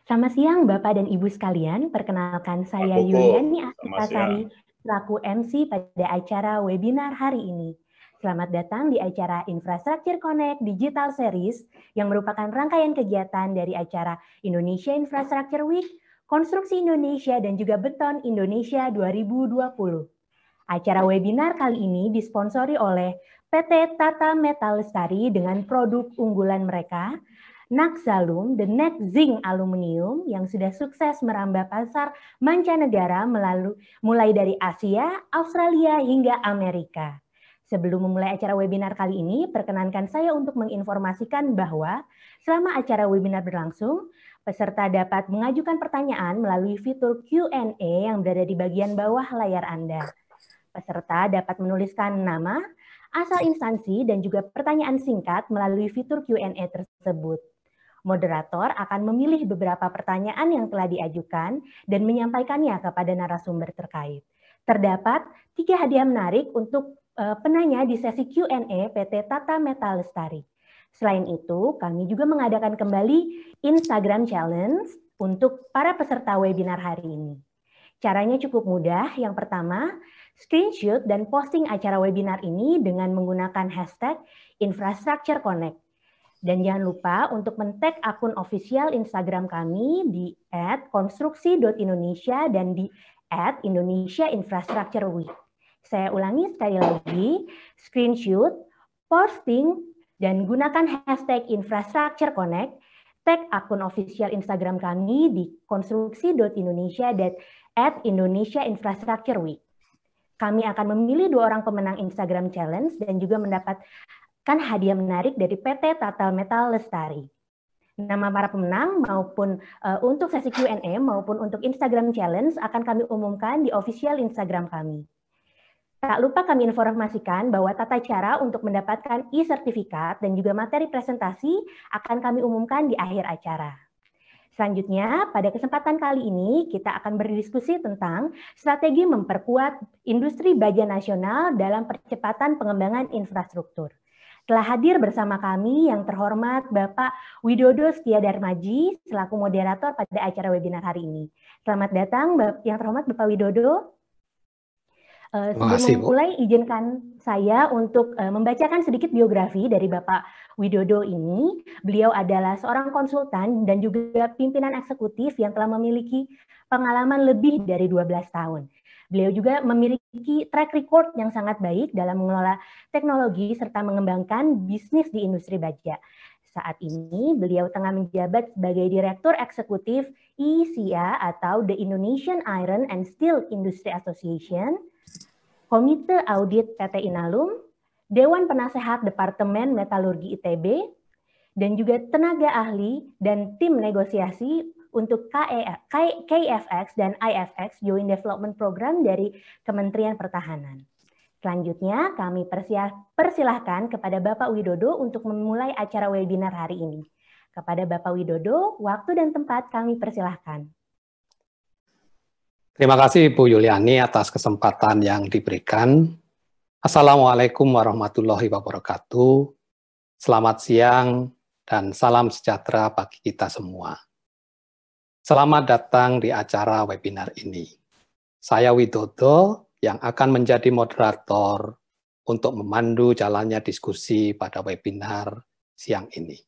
Selamat siang Bapak dan Ibu sekalian, perkenalkan Pak saya Koko, Yuliani selamat siang. Astikasari, selaku MC pada acara webinar hari ini. Selamat datang di acara Infrastructure Connect Digital Series yang merupakan rangkaian kegiatan dari acara Indonesia Infrastructure Week, Konstruksi Indonesia dan juga Beton Indonesia 2020. Acara webinar kali ini disponsori oleh PT Tata Metal Lestari dengan produk unggulan mereka, Naxalum, The Next Zinc Aluminium yang sudah sukses merambah pasar mancanegara mulai dari Asia, Australia, hingga Amerika. Sebelum memulai acara webinar kali ini, perkenankan saya untuk menginformasikan bahwa selama acara webinar berlangsung, peserta dapat mengajukan pertanyaan melalui fitur Q&A yang berada di bagian bawah layar Anda. Peserta dapat menuliskan nama, asal instansi, dan juga pertanyaan singkat melalui fitur Q&A tersebut. Moderator akan memilih beberapa pertanyaan yang telah diajukan dan menyampaikannya kepada narasumber terkait. Terdapat 3 hadiah menarik untuk penanya di sesi Q&A PT Tata Metal Lestari. Selain itu, kami juga mengadakan kembali Instagram Challenge untuk para peserta webinar hari ini. Caranya cukup mudah. Yang pertama, screenshot dan posting acara webinar ini dengan menggunakan hashtag Infrastructure Connect. Dan jangan lupa untuk men-tag akun official Instagram kami di @konstruksi.indonesia dan di @Indonesia-Infrastructure-Week. Saya ulangi sekali lagi, screenshot, posting, dan gunakan hashtag Infrastructure Connect, tag akun official Instagram kami di konstruksi.indonesia dan @Indonesia-Infrastructure-Week. Kami akan memilih 2 orang pemenang Instagram Challenge dan juga mendapat hadiah menarik dari PT Tata Metal Lestari. Nama para pemenang maupun untuk sesi Q&A maupun untuk Instagram Challenge akan kami umumkan di official Instagram kami. Tak lupa kami informasikan bahwa tata cara untuk mendapatkan e-sertifikat dan juga materi presentasi akan kami umumkan di akhir acara. Selanjutnya, pada kesempatan kali ini kita akan berdiskusi tentang strategi memperkuat industri baja nasional dalam percepatan pengembangan infrastruktur. Telah hadir bersama kami yang terhormat Bapak Widodo Setiadarmaji selaku moderator pada acara webinar hari ini. Selamat datang yang terhormat Bapak Widodo. Sebelum memulai, izinkan saya untuk membacakan sedikit biografi dari Bapak Widodo ini. Beliau adalah seorang konsultan dan juga pimpinan eksekutif yang telah memiliki pengalaman lebih dari 12 tahun. Beliau juga memiliki track record yang sangat baik dalam mengelola teknologi serta mengembangkan bisnis di industri baja. Saat ini beliau tengah menjabat sebagai Direktur Eksekutif ICA atau The Indonesian Iron and Steel Industry Association, Komite Audit PT Inalum, Dewan Penasehat Departemen Metalurgi ITB, dan juga tenaga ahli dan tim negosiasi untuk KFX dan IFX Joint Development Program dari Kementerian Pertahanan. Selanjutnya, kami persilahkan kepada Bapak Widodo untuk memulai acara webinar hari ini. Kepada Bapak Widodo, waktu dan tempat kami persilahkan. Terima kasih Bu Yuliani atas kesempatan yang diberikan. Assalamualaikum warahmatullahi wabarakatuh. Selamat siang dan salam sejahtera bagi kita semua. Selamat datang di acara webinar ini. Saya Widodo yang akan menjadi moderator untuk memandu jalannya diskusi pada webinar siang ini.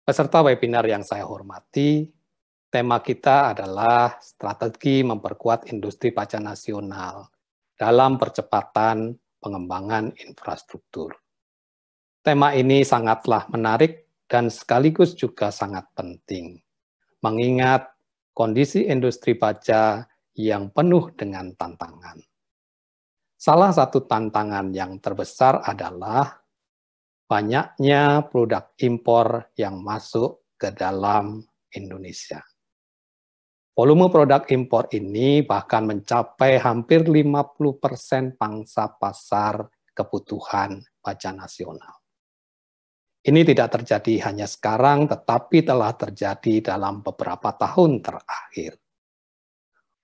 Peserta webinar yang saya hormati, tema kita adalah strategi memperkuat industri baja nasional dalam percepatan pengembangan infrastruktur. Tema ini sangatlah menarik dan sekaligus juga sangat penting, mengingat kondisi industri baja yang penuh dengan tantangan. Salah satu tantangan yang terbesar adalah banyaknya produk impor yang masuk ke dalam Indonesia. Volume produk impor ini bahkan mencapai hampir 50% pangsa pasar kebutuhan baja nasional. Ini tidak terjadi hanya sekarang, tetapi telah terjadi dalam beberapa tahun terakhir.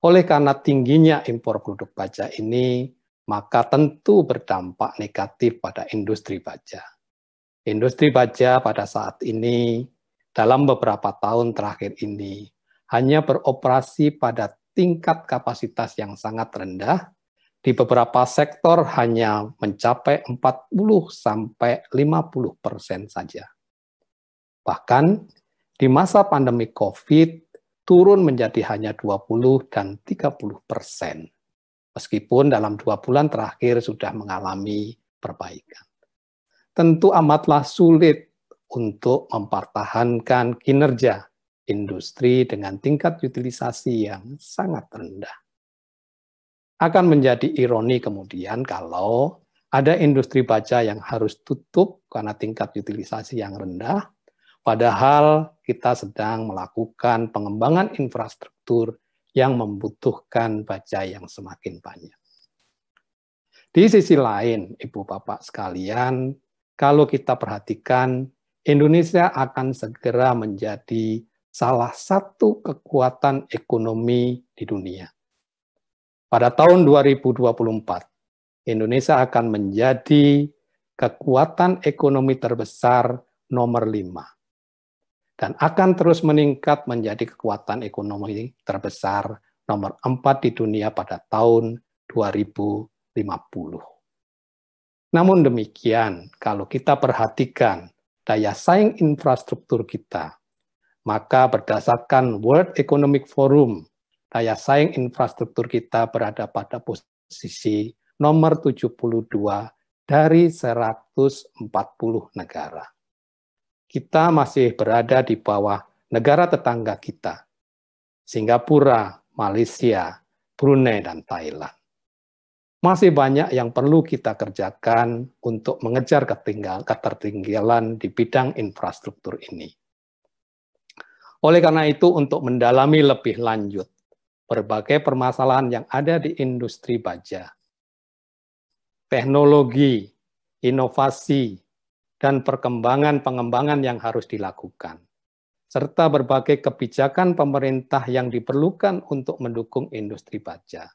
Oleh karena tingginya impor produk baja ini, maka tentu berdampak negatif pada industri baja. Industri baja pada saat ini, dalam beberapa tahun terakhir ini, hanya beroperasi pada tingkat kapasitas yang sangat rendah. Di beberapa sektor hanya mencapai 40-50% saja. Bahkan di masa pandemi COVID turun menjadi hanya 20 dan 30%. Meskipun dalam 2 bulan terakhir sudah mengalami perbaikan. Tentu amatlah sulit untuk mempertahankan kinerja industri dengan tingkat utilisasi yang sangat rendah. Akan menjadi ironi kemudian kalau ada industri baja yang harus tutup karena tingkat utilisasi yang rendah, padahal kita sedang melakukan pengembangan infrastruktur yang membutuhkan baja yang semakin banyak. Di sisi lain, Ibu Bapak sekalian, kalau kita perhatikan, Indonesia akan segera menjadi salah satu kekuatan ekonomi di dunia. Pada tahun 2024, Indonesia akan menjadi kekuatan ekonomi terbesar nomor 5. Dan akan terus meningkat menjadi kekuatan ekonomi terbesar nomor 4 di dunia pada tahun 2050. Namun demikian, kalau kita perhatikan daya saing infrastruktur kita, maka berdasarkan World Economic Forum, daya saing infrastruktur kita berada pada posisi nomor 72 dari 140 negara. Kita masih berada di bawah negara tetangga kita, Singapura, Malaysia, Brunei, dan Thailand. Masih banyak yang perlu kita kerjakan untuk mengejar ketertinggalan di bidang infrastruktur ini. Oleh karena itu, untuk mendalami lebih lanjut berbagai permasalahan yang ada di industri baja, teknologi, inovasi, dan pengembangan yang harus dilakukan, serta berbagai kebijakan pemerintah yang diperlukan untuk mendukung industri baja,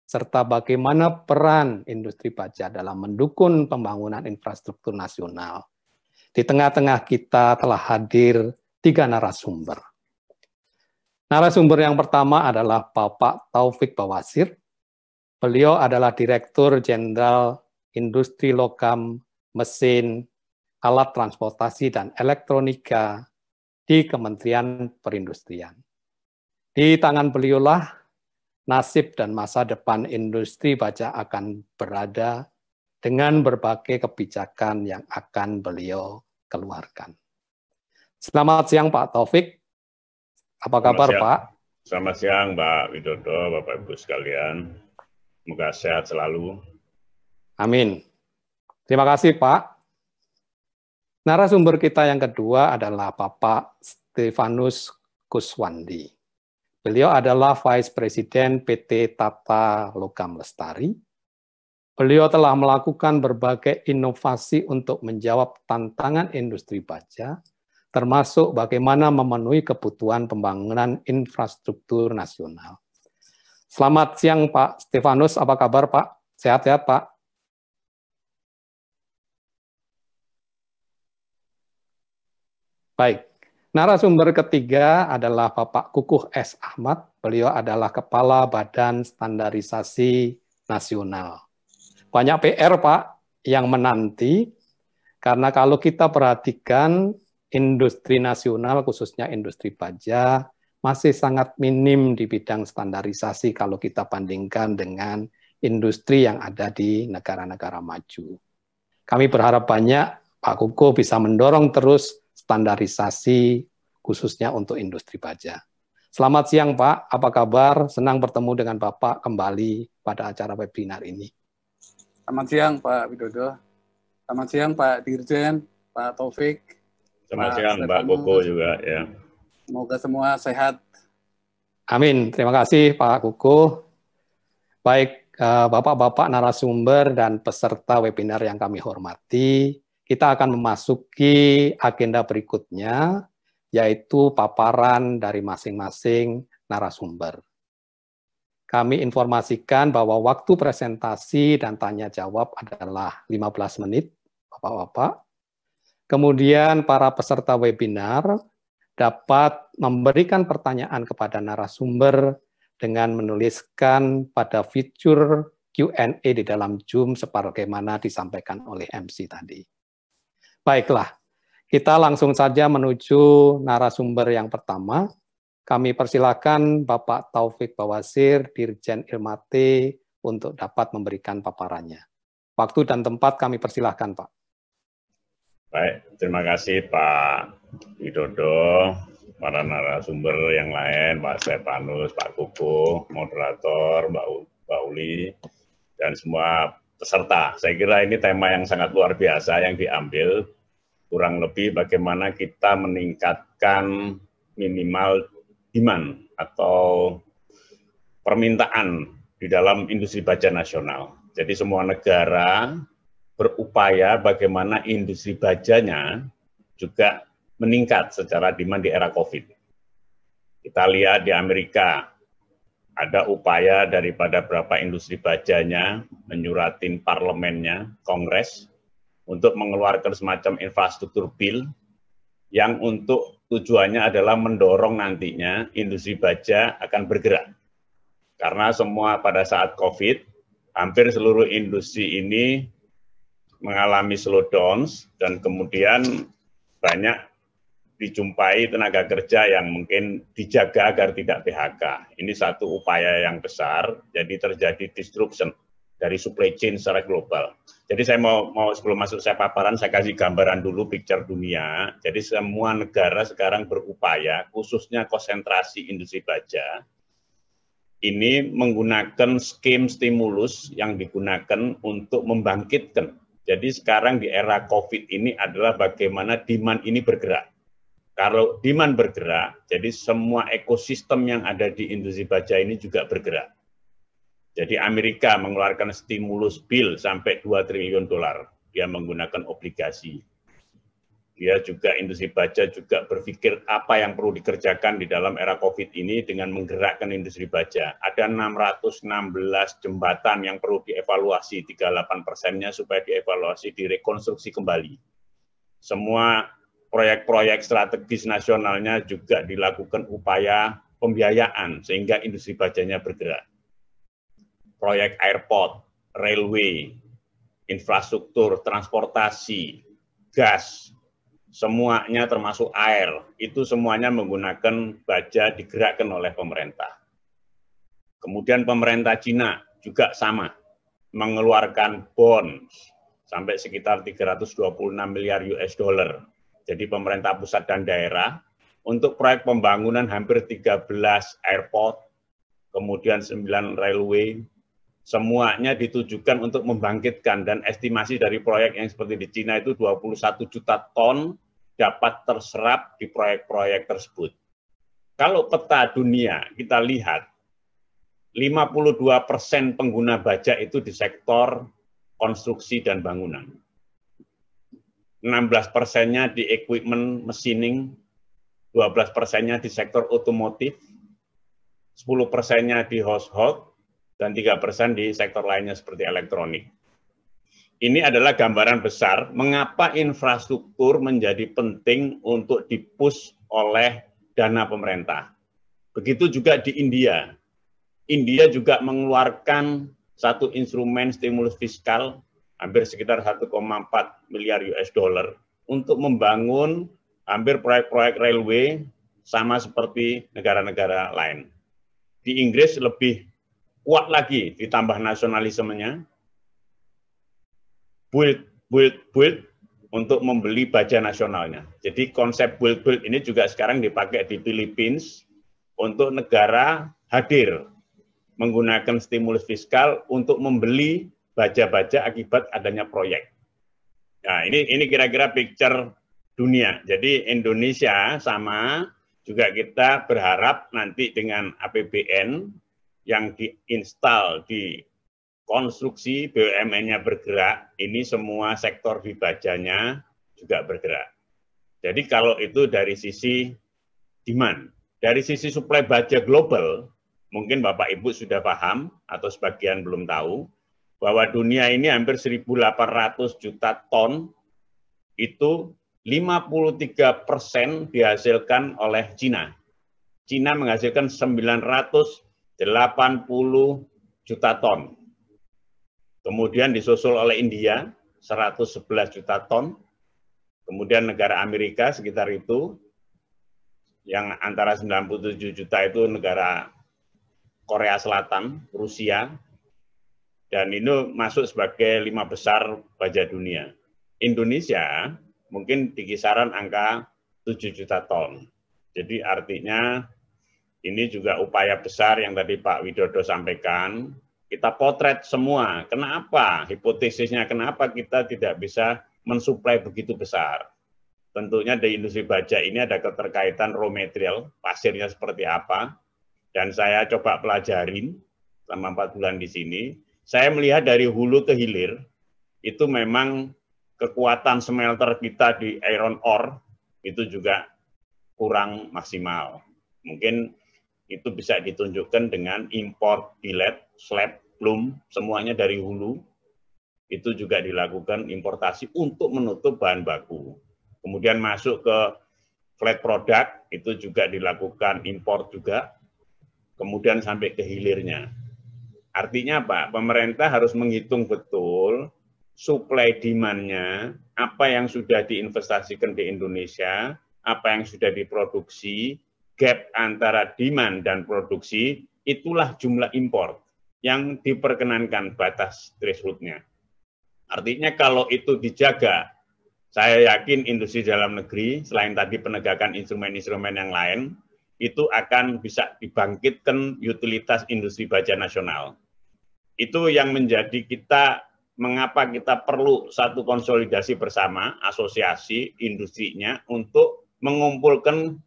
serta bagaimana peran industri baja dalam mendukung pembangunan infrastruktur nasional. Di tengah-tengah kita telah hadir 3 narasumber. Narasumber yang pertama adalah Bapak Taufik Bawasir. Beliau adalah Direktur Jenderal Industri Logam, Mesin, Alat Transportasi, dan Elektronika di Kementerian Perindustrian. Di tangan beliaulah nasib dan masa depan industri baja akan berada dengan berbagai kebijakan yang akan beliau keluarkan. Selamat siang Pak Taufik. Apa kabar Pak? Selamat siang Pak Widodo, Bapak Ibu sekalian. Semoga sehat selalu. Amin. Terima kasih Pak. Narasumber kita yang kedua adalah Bapak Stefanus Kuswandi. Beliau adalah Vice President PT Tata Logam Lestari. Beliau telah melakukan berbagai inovasi untuk menjawab tantangan industri baja, termasuk bagaimana memenuhi kebutuhan pembangunan infrastruktur nasional. Selamat siang Pak Stefanus, apa kabar Pak? Sehat-sehat Pak? Baik, narasumber ketiga adalah Bapak Kukuh S. Ahmad. Beliau adalah Kepala Badan Standarisasi Nasional. Banyak PR Pak yang menanti, karena kalau kita perhatikan industri nasional, khususnya industri baja, masih sangat minim di bidang standarisasi kalau kita bandingkan dengan industri yang ada di negara-negara maju. Kami berharap banyak Pak Kukuh bisa mendorong terus standarisasi khususnya untuk industri baja. Selamat siang Pak, apa kabar? Senang bertemu dengan Bapak kembali pada acara webinar ini. Selamat siang Pak Widodo. Selamat siang Pak Dirjen, Pak Taufik. Selamat siang Mbak Koko juga ya. Semoga semua sehat. Amin. Terima kasih Pak Kukuh. Baik Bapak-bapak narasumber dan peserta webinar yang kami hormati, kita akan memasuki agenda berikutnya, yaitu paparan dari masing-masing narasumber. Kami informasikan bahwa waktu presentasi dan tanya jawab adalah 15 menit, Bapak-bapak. Kemudian para peserta webinar dapat memberikan pertanyaan kepada narasumber dengan menuliskan pada fitur Q&A di dalam Zoom sebagaimana disampaikan oleh MC tadi. Baiklah, kita langsung saja menuju narasumber yang pertama. Kami persilakan Bapak Taufik Bawasir, Dirjen Ilmate, untuk dapat memberikan paparannya. Waktu dan tempat kami persilahkan, Pak. Baik, terima kasih Pak Widodo, para narasumber yang lain, Pak Stefanus, Pak Kuku, moderator, Mbak Uli, dan semua peserta. Saya kira ini tema yang sangat luar biasa yang diambil, kurang lebih bagaimana kita meningkatkan minimal demand atau permintaan di dalam industri baja nasional. Jadi semua negara berupaya bagaimana industri bajanya juga meningkat secara demand di era COVID. Kita lihat di Amerika, ada upaya daripada beberapa industri bajanya menyuratin parlemennya, Kongres, untuk mengeluarkan semacam infrastruktur bill yang untuk tujuannya adalah mendorong nantinya industri baja akan bergerak. Karena semua pada saat COVID, hampir seluruh industri ini mengalami slowdowns dan kemudian banyak dijumpai tenaga kerja yang mungkin dijaga agar tidak PHK. Ini satu upaya yang besar, jadi terjadi disruption dari supply chain secara global. Jadi saya mau sebelum masuk saya paparan, saya kasih gambaran dulu picture dunia. Jadi semua negara sekarang berupaya, khususnya konsentrasi industri baja, ini menggunakan skema stimulus yang digunakan untuk membangkitkan. Jadi sekarang di era COVID ini adalah bagaimana demand ini bergerak. Kalau demand bergerak, jadi semua ekosistem yang ada di industri baja ini juga bergerak. Jadi Amerika mengeluarkan stimulus bill sampai 2 triliun dolar. Dia menggunakan obligasi. Dia juga industri baja juga berpikir apa yang perlu dikerjakan di dalam era COVID ini dengan menggerakkan industri baja. Ada 616 jembatan yang perlu dievaluasi, 38%-nya supaya dievaluasi, direkonstruksi kembali. Semua proyek-proyek strategis nasionalnya juga dilakukan upaya pembiayaan sehingga industri bajanya bergerak. Proyek airport, railway, infrastruktur, transportasi, gas, semuanya termasuk air, itu semuanya menggunakan baja digerakkan oleh pemerintah. Kemudian pemerintah Cina juga sama, mengeluarkan bond sampai sekitar 326 miliar US dollar. Jadi pemerintah pusat dan daerah untuk proyek pembangunan hampir 13 airport, kemudian 9 railway, semuanya ditujukan untuk membangkitkan, dan estimasi dari proyek yang seperti di Cina itu 21 juta ton dapat terserap di proyek-proyek tersebut. Kalau peta dunia kita lihat, 52% pengguna baja itu di sektor konstruksi dan bangunan. 16%-nya di equipment machining, 12%-nya di sektor otomotif, 10%-nya di household, dan 3% di sektor lainnya seperti elektronik. Ini adalah gambaran besar mengapa infrastruktur menjadi penting untuk dipush oleh dana pemerintah. Begitu juga di India. India juga mengeluarkan satu instrumen stimulus fiskal hampir sekitar 1,4 miliar US dollar untuk membangun hampir proyek-proyek railway sama seperti negara-negara lain. Di Inggris lebih kuat lagi ditambah nasionalismenya, build untuk membeli baja nasionalnya. Jadi konsep build ini juga sekarang dipakai di Philippines untuk negara hadir menggunakan stimulus fiskal untuk membeli baja-baja akibat adanya proyek. Nah, ini kira-kira picture dunia. Jadi Indonesia sama juga kita berharap nanti dengan APBN yang diinstal di konstruksi, BUMN-nya bergerak, ini semua sektor di bajanya juga bergerak. Jadi kalau itu dari sisi demand. Dari sisi supply baja global, mungkin Bapak Ibu sudah paham atau sebagian belum tahu, bahwa dunia ini hampir 1.800 juta ton itu 53% dihasilkan oleh Cina. Cina menghasilkan 980 juta ton. Kemudian disusul oleh India 111 juta ton. Kemudian negara Amerika sekitar itu, yang antara 97 juta itu negara Korea Selatan, Rusia, dan ini masuk sebagai 5 besar baja dunia. Indonesia mungkin di kisaran angka 7 juta ton. Jadi artinya ini juga upaya besar yang tadi Pak Widodo sampaikan. Kita potret semua. Kenapa? Hipotesisnya kenapa kita tidak bisa mensuplai begitu besar? Tentunya di industri baja ini ada keterkaitan raw material, pasirnya seperti apa. Dan saya coba pelajarin selama 4 bulan di sini. Saya melihat dari hulu ke hilir, itu memang kekuatan smelter kita di iron ore itu juga kurang maksimal. Mungkin itu bisa ditunjukkan dengan import billet, slab, plum, semuanya dari hulu. Itu juga dilakukan importasi untuk menutup bahan baku. Kemudian masuk ke flat product, itu juga dilakukan import juga. Kemudian sampai ke hilirnya. Artinya apa? Pemerintah harus menghitung betul supply demand-nya, apa yang sudah diinvestasikan di Indonesia, apa yang sudah diproduksi, gap antara demand dan produksi, itulah jumlah impor yang diperkenankan batas threshold-nya. Artinya kalau itu dijaga, saya yakin industri dalam negeri, selain tadi penegakan instrumen-instrumen yang lain, itu akan bisa dibangkitkan utilitas industri baja nasional. Itu yang menjadi kita, mengapa kita perlu satu konsolidasi bersama, asosiasi industrinya, untuk mengumpulkan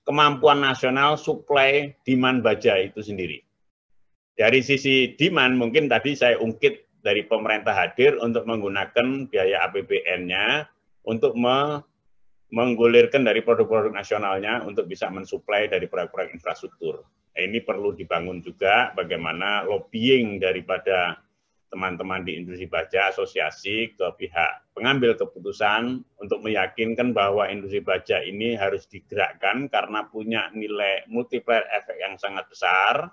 kemampuan nasional supply demand baja itu sendiri. Dari sisi demand mungkin tadi saya ungkit dari pemerintah hadir untuk menggunakan biaya APBN-nya untuk menggulirkan dari produk-produk nasionalnya untuk bisa mensuplai dari proyek-proyek infrastruktur. Nah, ini perlu dibangun juga bagaimana lobbying daripada teman-teman di industri baja, asosiasi ke pihak pengambil keputusan untuk meyakinkan bahwa industri baja ini harus digerakkan karena punya nilai multiplier efek yang sangat besar.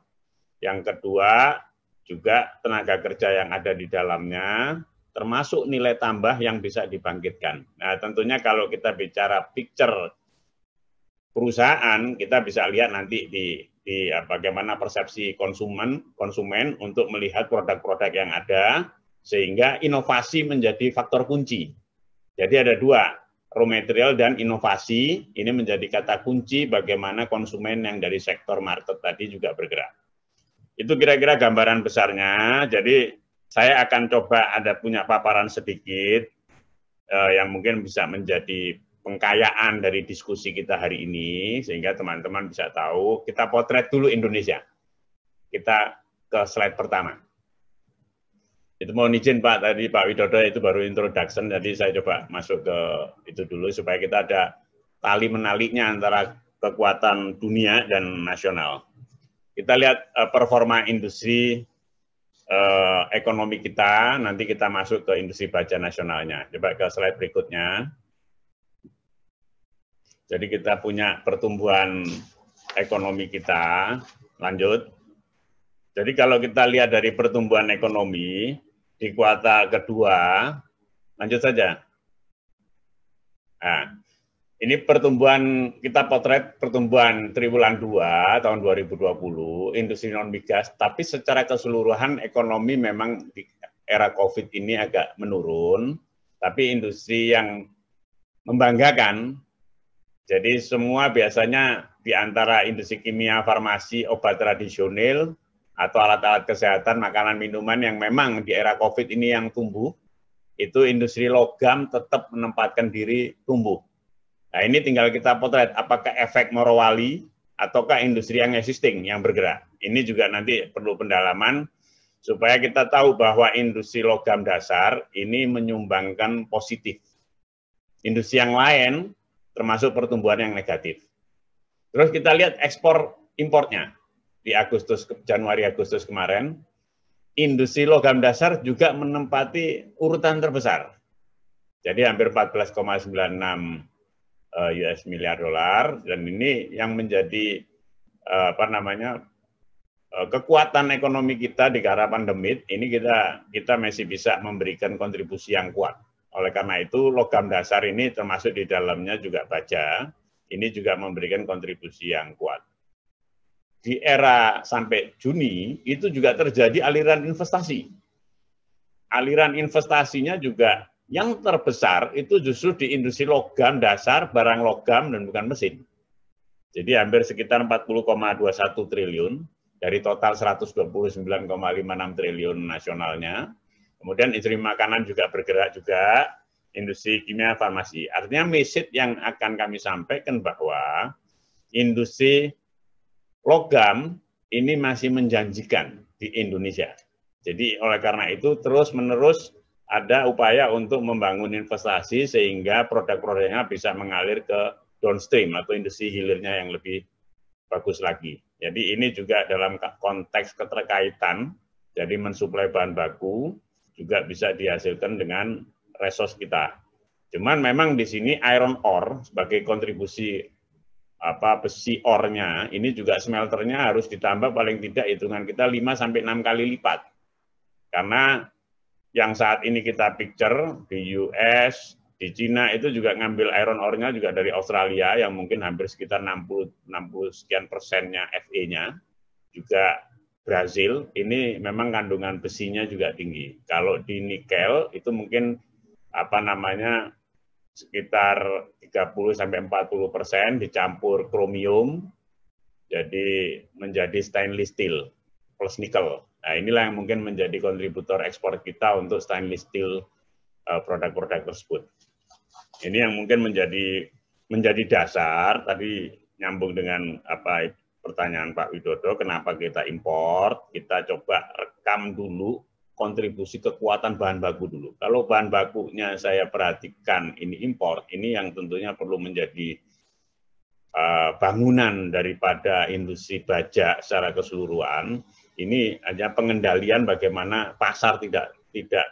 Yang kedua, juga tenaga kerja yang ada di dalamnya, termasuk nilai tambah yang bisa dibangkitkan. Nah, tentunya kalau kita bicara picture perusahaan, kita bisa lihat nanti di bagaimana persepsi konsumen untuk melihat produk-produk yang ada, sehingga inovasi menjadi faktor kunci. Jadi ada dua, raw material dan inovasi, ini menjadi kata kunci bagaimana konsumen yang dari sektor market tadi juga bergerak. Itu kira-kira gambaran besarnya. Jadi saya akan coba punya paparan sedikit yang mungkin bisa menjadi pengkayaan dari diskusi kita hari ini, sehingga teman-teman bisa tahu. Kita potret dulu Indonesia. Kita ke slide pertama. Itu mohon izin Pak, tadi Pak Widodo itu baru introduction, jadi saya coba masuk ke itu dulu supaya kita ada tali menariknya antara kekuatan dunia dan nasional. Kita lihat performa industri ekonomi kita, nanti kita masuk ke industri baja nasionalnya. Coba ke slide berikutnya. Jadi kita punya pertumbuhan ekonomi kita, lanjut. Jadi kalau kita lihat dari pertumbuhan ekonomi di kuartal kedua, lanjut saja. Nah, ini pertumbuhan, kita potret pertumbuhan triwulan 2 tahun 2020, industri non-migas, tapi secara keseluruhan ekonomi memang di era COVID ini agak menurun, tapi industri yang membanggakan. Jadi semua biasanya di antara industri kimia, farmasi, obat tradisional, atau alat-alat kesehatan, makanan, minuman yang memang di era COVID ini yang tumbuh, itu industri logam tetap menempatkan diri tumbuh. Nah ini tinggal kita potret, apakah efek Morowali, ataukah industri yang existing yang bergerak. Ini juga nanti perlu pendalaman, supaya kita tahu bahwa industri logam dasar ini menyumbangkan positif. Industri yang lain, termasuk pertumbuhan yang negatif. Terus kita lihat ekspor importnya di Januari-Agustus kemarin, industri logam dasar juga menempati urutan terbesar. Jadi hampir 14,96 US miliar dolar, dan ini yang menjadi kekuatan ekonomi kita di era pandemi ini kita masih bisa memberikan kontribusi yang kuat. Oleh karena itu logam dasar ini termasuk di dalamnya juga baja, ini juga memberikan kontribusi yang kuat. Di era sampai Juni itu juga terjadi aliran investasi. Aliran investasinya juga yang terbesar itu justru di industri logam dasar, barang logam dan bukan mesin. Jadi hampir sekitar 40,21 triliun dari total 129,56 triliun nasionalnya. Kemudian industri makanan juga bergerak juga, industri kimia, farmasi. Artinya message yang akan kami sampaikan bahwa industri logam ini masih menjanjikan di Indonesia. Jadi oleh karena itu terus-menerus ada upaya untuk membangun investasi sehingga produk-produknya bisa mengalir ke downstream atau industri hilirnya yang lebih bagus lagi. Jadi ini juga dalam konteks keterkaitan, jadi mensuplai bahan baku juga bisa dihasilkan dengan resource kita. Cuman memang di sini iron ore sebagai kontribusi besi ore-nya, ini juga smelternya harus ditambah paling tidak hitungan kita 5-6 kali lipat. Karena yang saat ini kita picture di US, di Cina itu juga ngambil iron ore-nya juga dari Australia yang mungkin hampir sekitar 60 sekian persennya Fe-nya. Juga Brazil, ini memang kandungan besinya juga tinggi. Kalau di nikel itu mungkin sekitar 30-40% dicampur kromium, jadi menjadi stainless steel plus nikel. Nah inilah yang mungkin menjadi kontributor ekspor kita untuk stainless steel produk-produk tersebut. Ini yang mungkin menjadi dasar, tadi nyambung dengan pertanyaan Pak Widodo, kenapa kita impor, kita coba rekam dulu kontribusi kekuatan bahan baku dulu. Kalau bahan bakunya saya perhatikan ini impor, ini yang tentunya perlu menjadi bangunan daripada industri baja secara keseluruhan. Ini hanya pengendalian bagaimana pasar tidak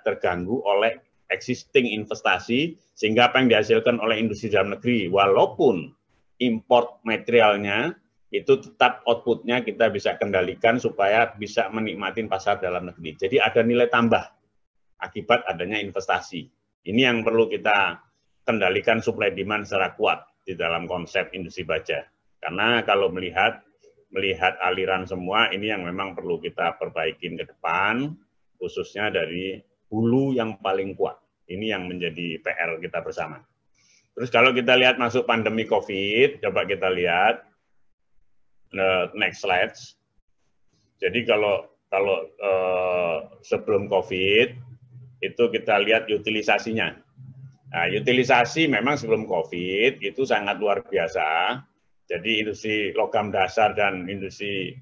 terganggu oleh existing investasi, sehingga apa yang dihasilkan oleh industri dalam negeri, walaupun import materialnya itu tetap outputnya kita bisa kendalikan supaya bisa menikmati pasar dalam negeri. Jadi ada nilai tambah akibat adanya investasi. Ini yang perlu kita kendalikan supply demand secara kuat di dalam konsep industri baja. Karena kalau melihat aliran semua, ini yang memang perlu kita perbaikin ke depan, khususnya dari hulu yang paling kuat. Ini yang menjadi PR kita bersama. Terus kalau kita lihat masuk pandemi COVID, coba kita lihat next slides. Jadi kalau sebelum COVID itu kita lihat utilisasinya. Nah, utilisasi memang sebelum COVID itu sangat luar biasa. Jadi industri logam dasar dan industri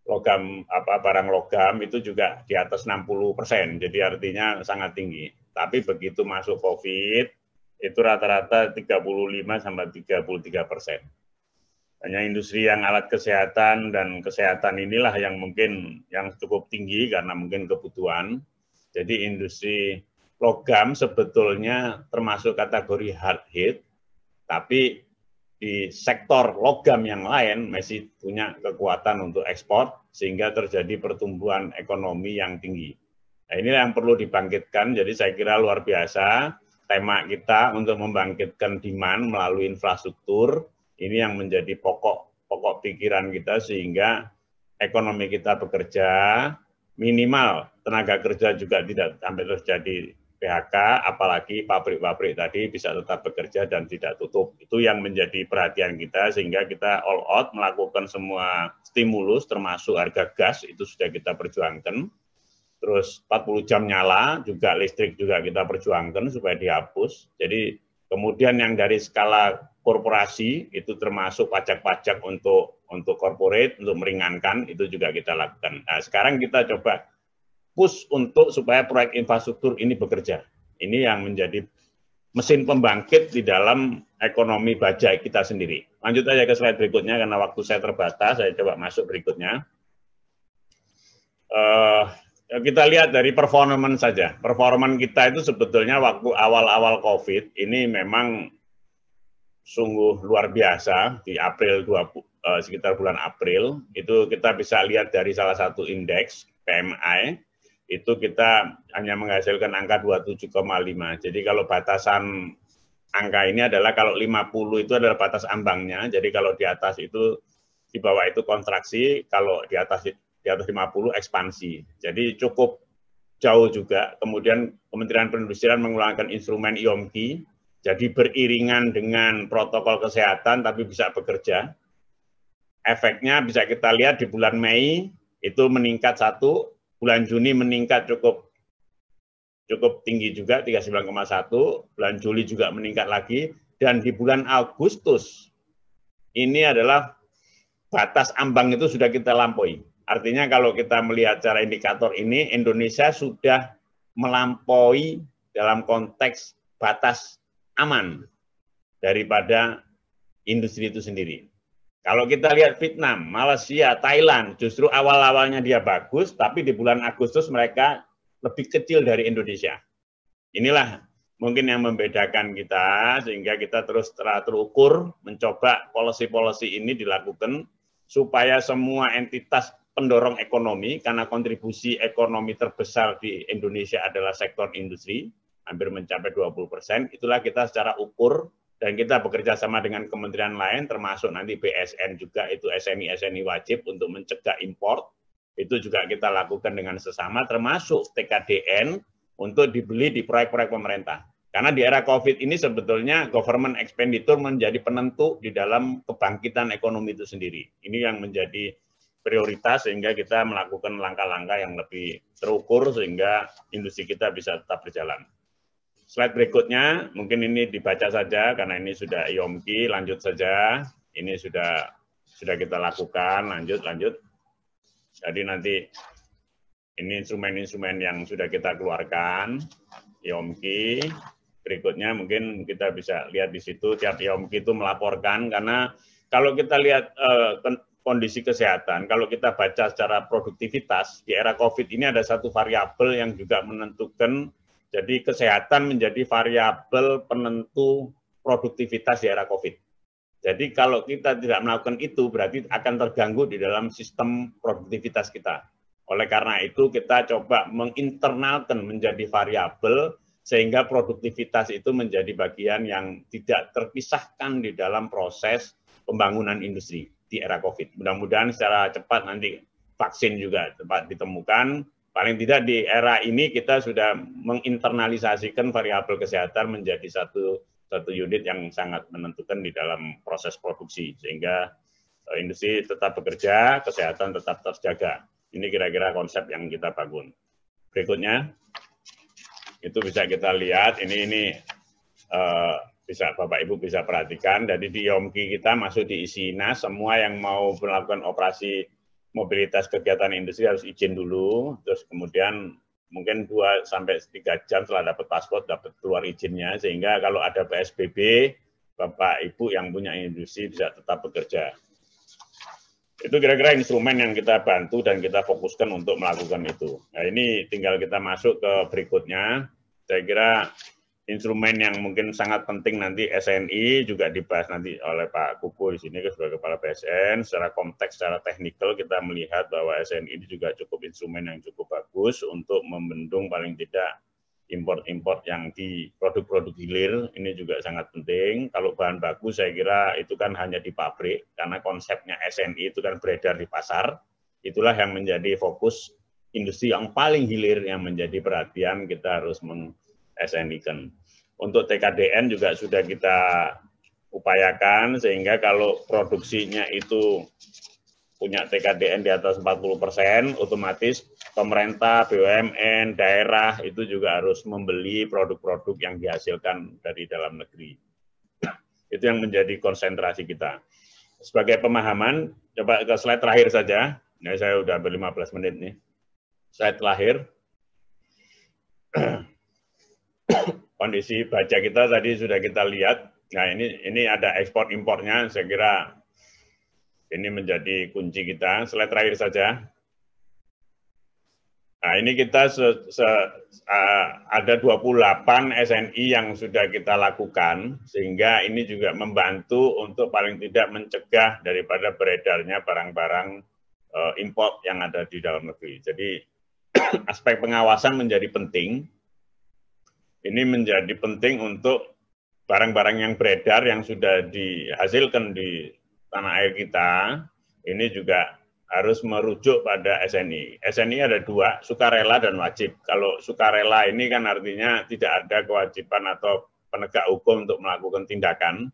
logam barang logam itu juga di atas 60%. Jadi artinya sangat tinggi. Tapi begitu masuk COVID itu rata-rata 35-33%. Hanya industri yang alat kesehatan dan kesehatan inilah yang mungkin yang cukup tinggi karena mungkin kebutuhan. Jadi industri logam sebetulnya termasuk kategori hard hit, tapi di sektor logam yang lain masih punya kekuatan untuk ekspor sehingga terjadi pertumbuhan ekonomi yang tinggi. Nah, inilah yang perlu dibangkitkan. Jadi saya kira luar biasa tema kita untuk membangkitkan demand melalui infrastruktur. Ini yang menjadi pokok pikiran kita sehingga ekonomi kita bekerja, minimal tenaga kerja juga tidak sampai terjadi PHK, apalagi pabrik-pabrik tadi bisa tetap bekerja dan tidak tutup. Itu yang menjadi perhatian kita sehingga kita all out melakukan semua stimulus termasuk harga gas itu sudah kita perjuangkan. Terus 40 jam nyala, juga listrik juga kita perjuangkan supaya dihapus. Jadi kemudian yang dari skala korporasi itu termasuk pajak-pajak untuk corporate, untuk meringankan, itu juga kita lakukan. Nah, sekarang kita coba push untuk supaya proyek infrastruktur ini bekerja. Ini yang menjadi mesin pembangkit di dalam ekonomi baja kita sendiri. Lanjut aja ke slide berikutnya, karena waktu saya terbatas, saya coba masuk berikutnya. Kita lihat dari performance saja. Performance kita itu sebetulnya waktu awal-awal COVID, ini memang sungguh luar biasa di April sekitar bulan April itu kita bisa lihat dari salah satu indeks PMI itu kita hanya menghasilkan angka 27,5. Jadi kalau batasan angka ini adalah kalau 50 itu adalah batas ambangnya. Jadi kalau di atas itu di bawah itu kontraksi, kalau di atas 50 ekspansi. Jadi cukup jauh juga. Kemudian Kementerian Perindustrian mengeluarkan instrumen IOMKI. Jadi beriringan dengan protokol kesehatan tapi bisa bekerja. Efeknya bisa kita lihat di bulan Mei itu meningkat 1, bulan Juni meningkat cukup tinggi juga 39,1, bulan Juli juga meningkat lagi, dan di bulan Agustus ini adalah batas ambang itu sudah kita lampaui. Artinya kalau kita melihat secara indikator ini, Indonesia sudah melampaui dalam konteks batas aman daripada industri itu sendiri. Kalau kita lihat Vietnam, Malaysia, Thailand, justru awal-awalnya dia bagus, tapi di bulan Agustus mereka lebih kecil dari Indonesia. Inilah mungkin yang membedakan kita, sehingga kita terus terukur mencoba policy-policy ini dilakukan, supaya semua entitas pendorong ekonomi, karena kontribusi ekonomi terbesar di Indonesia adalah sektor industri, hampir mencapai 20%, itulah kita secara ukur, dan kita bekerja sama dengan kementerian lain, termasuk nanti BSN juga, itu SNI wajib untuk mencegah impor, itu juga kita lakukan dengan sesama, termasuk TKDN, untuk dibeli di proyek-proyek pemerintah. Karena di era COVID ini sebetulnya government expenditure menjadi penentu di dalam kebangkitan ekonomi itu sendiri. Ini yang menjadi prioritas, sehingga kita melakukan langkah-langkah yang lebih terukur, sehingga industri kita bisa tetap berjalan. Slide berikutnya, mungkin ini dibaca saja karena ini sudah IOMKI, lanjut saja. Ini sudah kita lakukan, lanjut. Jadi nanti ini instrumen-instrumen yang sudah kita keluarkan, IOMKI. Berikutnya mungkin kita bisa lihat di situ, tiap IOMKI itu melaporkan, karena kalau kita lihat kondisi kesehatan, kalau kita baca secara produktivitas, di era COVID ini ada satu variabel yang juga menentukan. Jadi kesehatan menjadi variabel penentu produktivitas di era COVID. Jadi kalau kita tidak melakukan itu, berarti akan terganggu di dalam sistem produktivitas kita. Oleh karena itu kita coba menginternalkan menjadi variabel, sehingga produktivitas itu menjadi bagian yang tidak terpisahkan di dalam proses pembangunan industri di era COVID. Mudah-mudahan secara cepat nanti vaksin juga cepat ditemukan. Paling tidak di era ini kita sudah menginternalisasikan variabel kesehatan menjadi satu unit yang sangat menentukan di dalam proses produksi, sehingga industri tetap bekerja, kesehatan tetap terjaga. Ini kira-kira konsep yang kita bangun. Berikutnya, itu bisa kita lihat, ini bisa Bapak Ibu bisa perhatikan, jadi di IOMKI kita masuk di ISINA, semua yang mau melakukan operasi mobilitas kegiatan industri harus izin dulu, terus kemudian mungkin 2-3 jam setelah dapat paspor, dapat keluar izinnya, sehingga kalau ada PSBB, Bapak Ibu yang punya industri bisa tetap bekerja. Itu kira-kira instrumen yang kita bantu dan kita fokuskan untuk melakukan itu. Nah ini tinggal kita masuk ke berikutnya, saya kira instrumen yang mungkin sangat penting nanti SNI juga dibahas nanti oleh Pak Kuku di sini sebagai Kepala BSN. Secara konteks, secara teknikal kita melihat bahwa SNI ini juga cukup instrumen yang cukup bagus untuk membendung paling tidak import-import yang di produk-produk hilir. Ini juga sangat penting. Kalau bahan baku saya kira itu kan hanya di pabrik, karena konsepnya SNI itu kan beredar di pasar. Itulah yang menjadi fokus industri yang paling hilir yang menjadi perhatian kita harus SNI-kan. Untuk TKDN juga sudah kita upayakan, sehingga kalau produksinya itu punya TKDN di atas 40%, otomatis pemerintah, BUMN, daerah itu juga harus membeli produk-produk yang dihasilkan dari dalam negeri. Itu yang menjadi konsentrasi kita. Sebagai pemahaman, coba ke slide terakhir saja. Nah, saya udah ber-15 menit nih. Slide terakhir. Kondisi baja kita tadi sudah kita lihat. Nah, ini ada ekspor impornya, saya kira ini menjadi kunci kita. Slide terakhir saja. Nah, ini kita ada 28 SNI yang sudah kita lakukan, sehingga ini juga membantu untuk paling tidak mencegah daripada beredarnya barang-barang impor yang ada di dalam negeri. Jadi aspek pengawasan menjadi penting. Ini menjadi penting untuk barang-barang yang beredar yang sudah dihasilkan di tanah air kita, ini juga harus merujuk pada SNI. SNI ada dua, sukarela dan wajib. Kalau sukarela ini kan artinya tidak ada kewajiban atau penegak hukum untuk melakukan tindakan.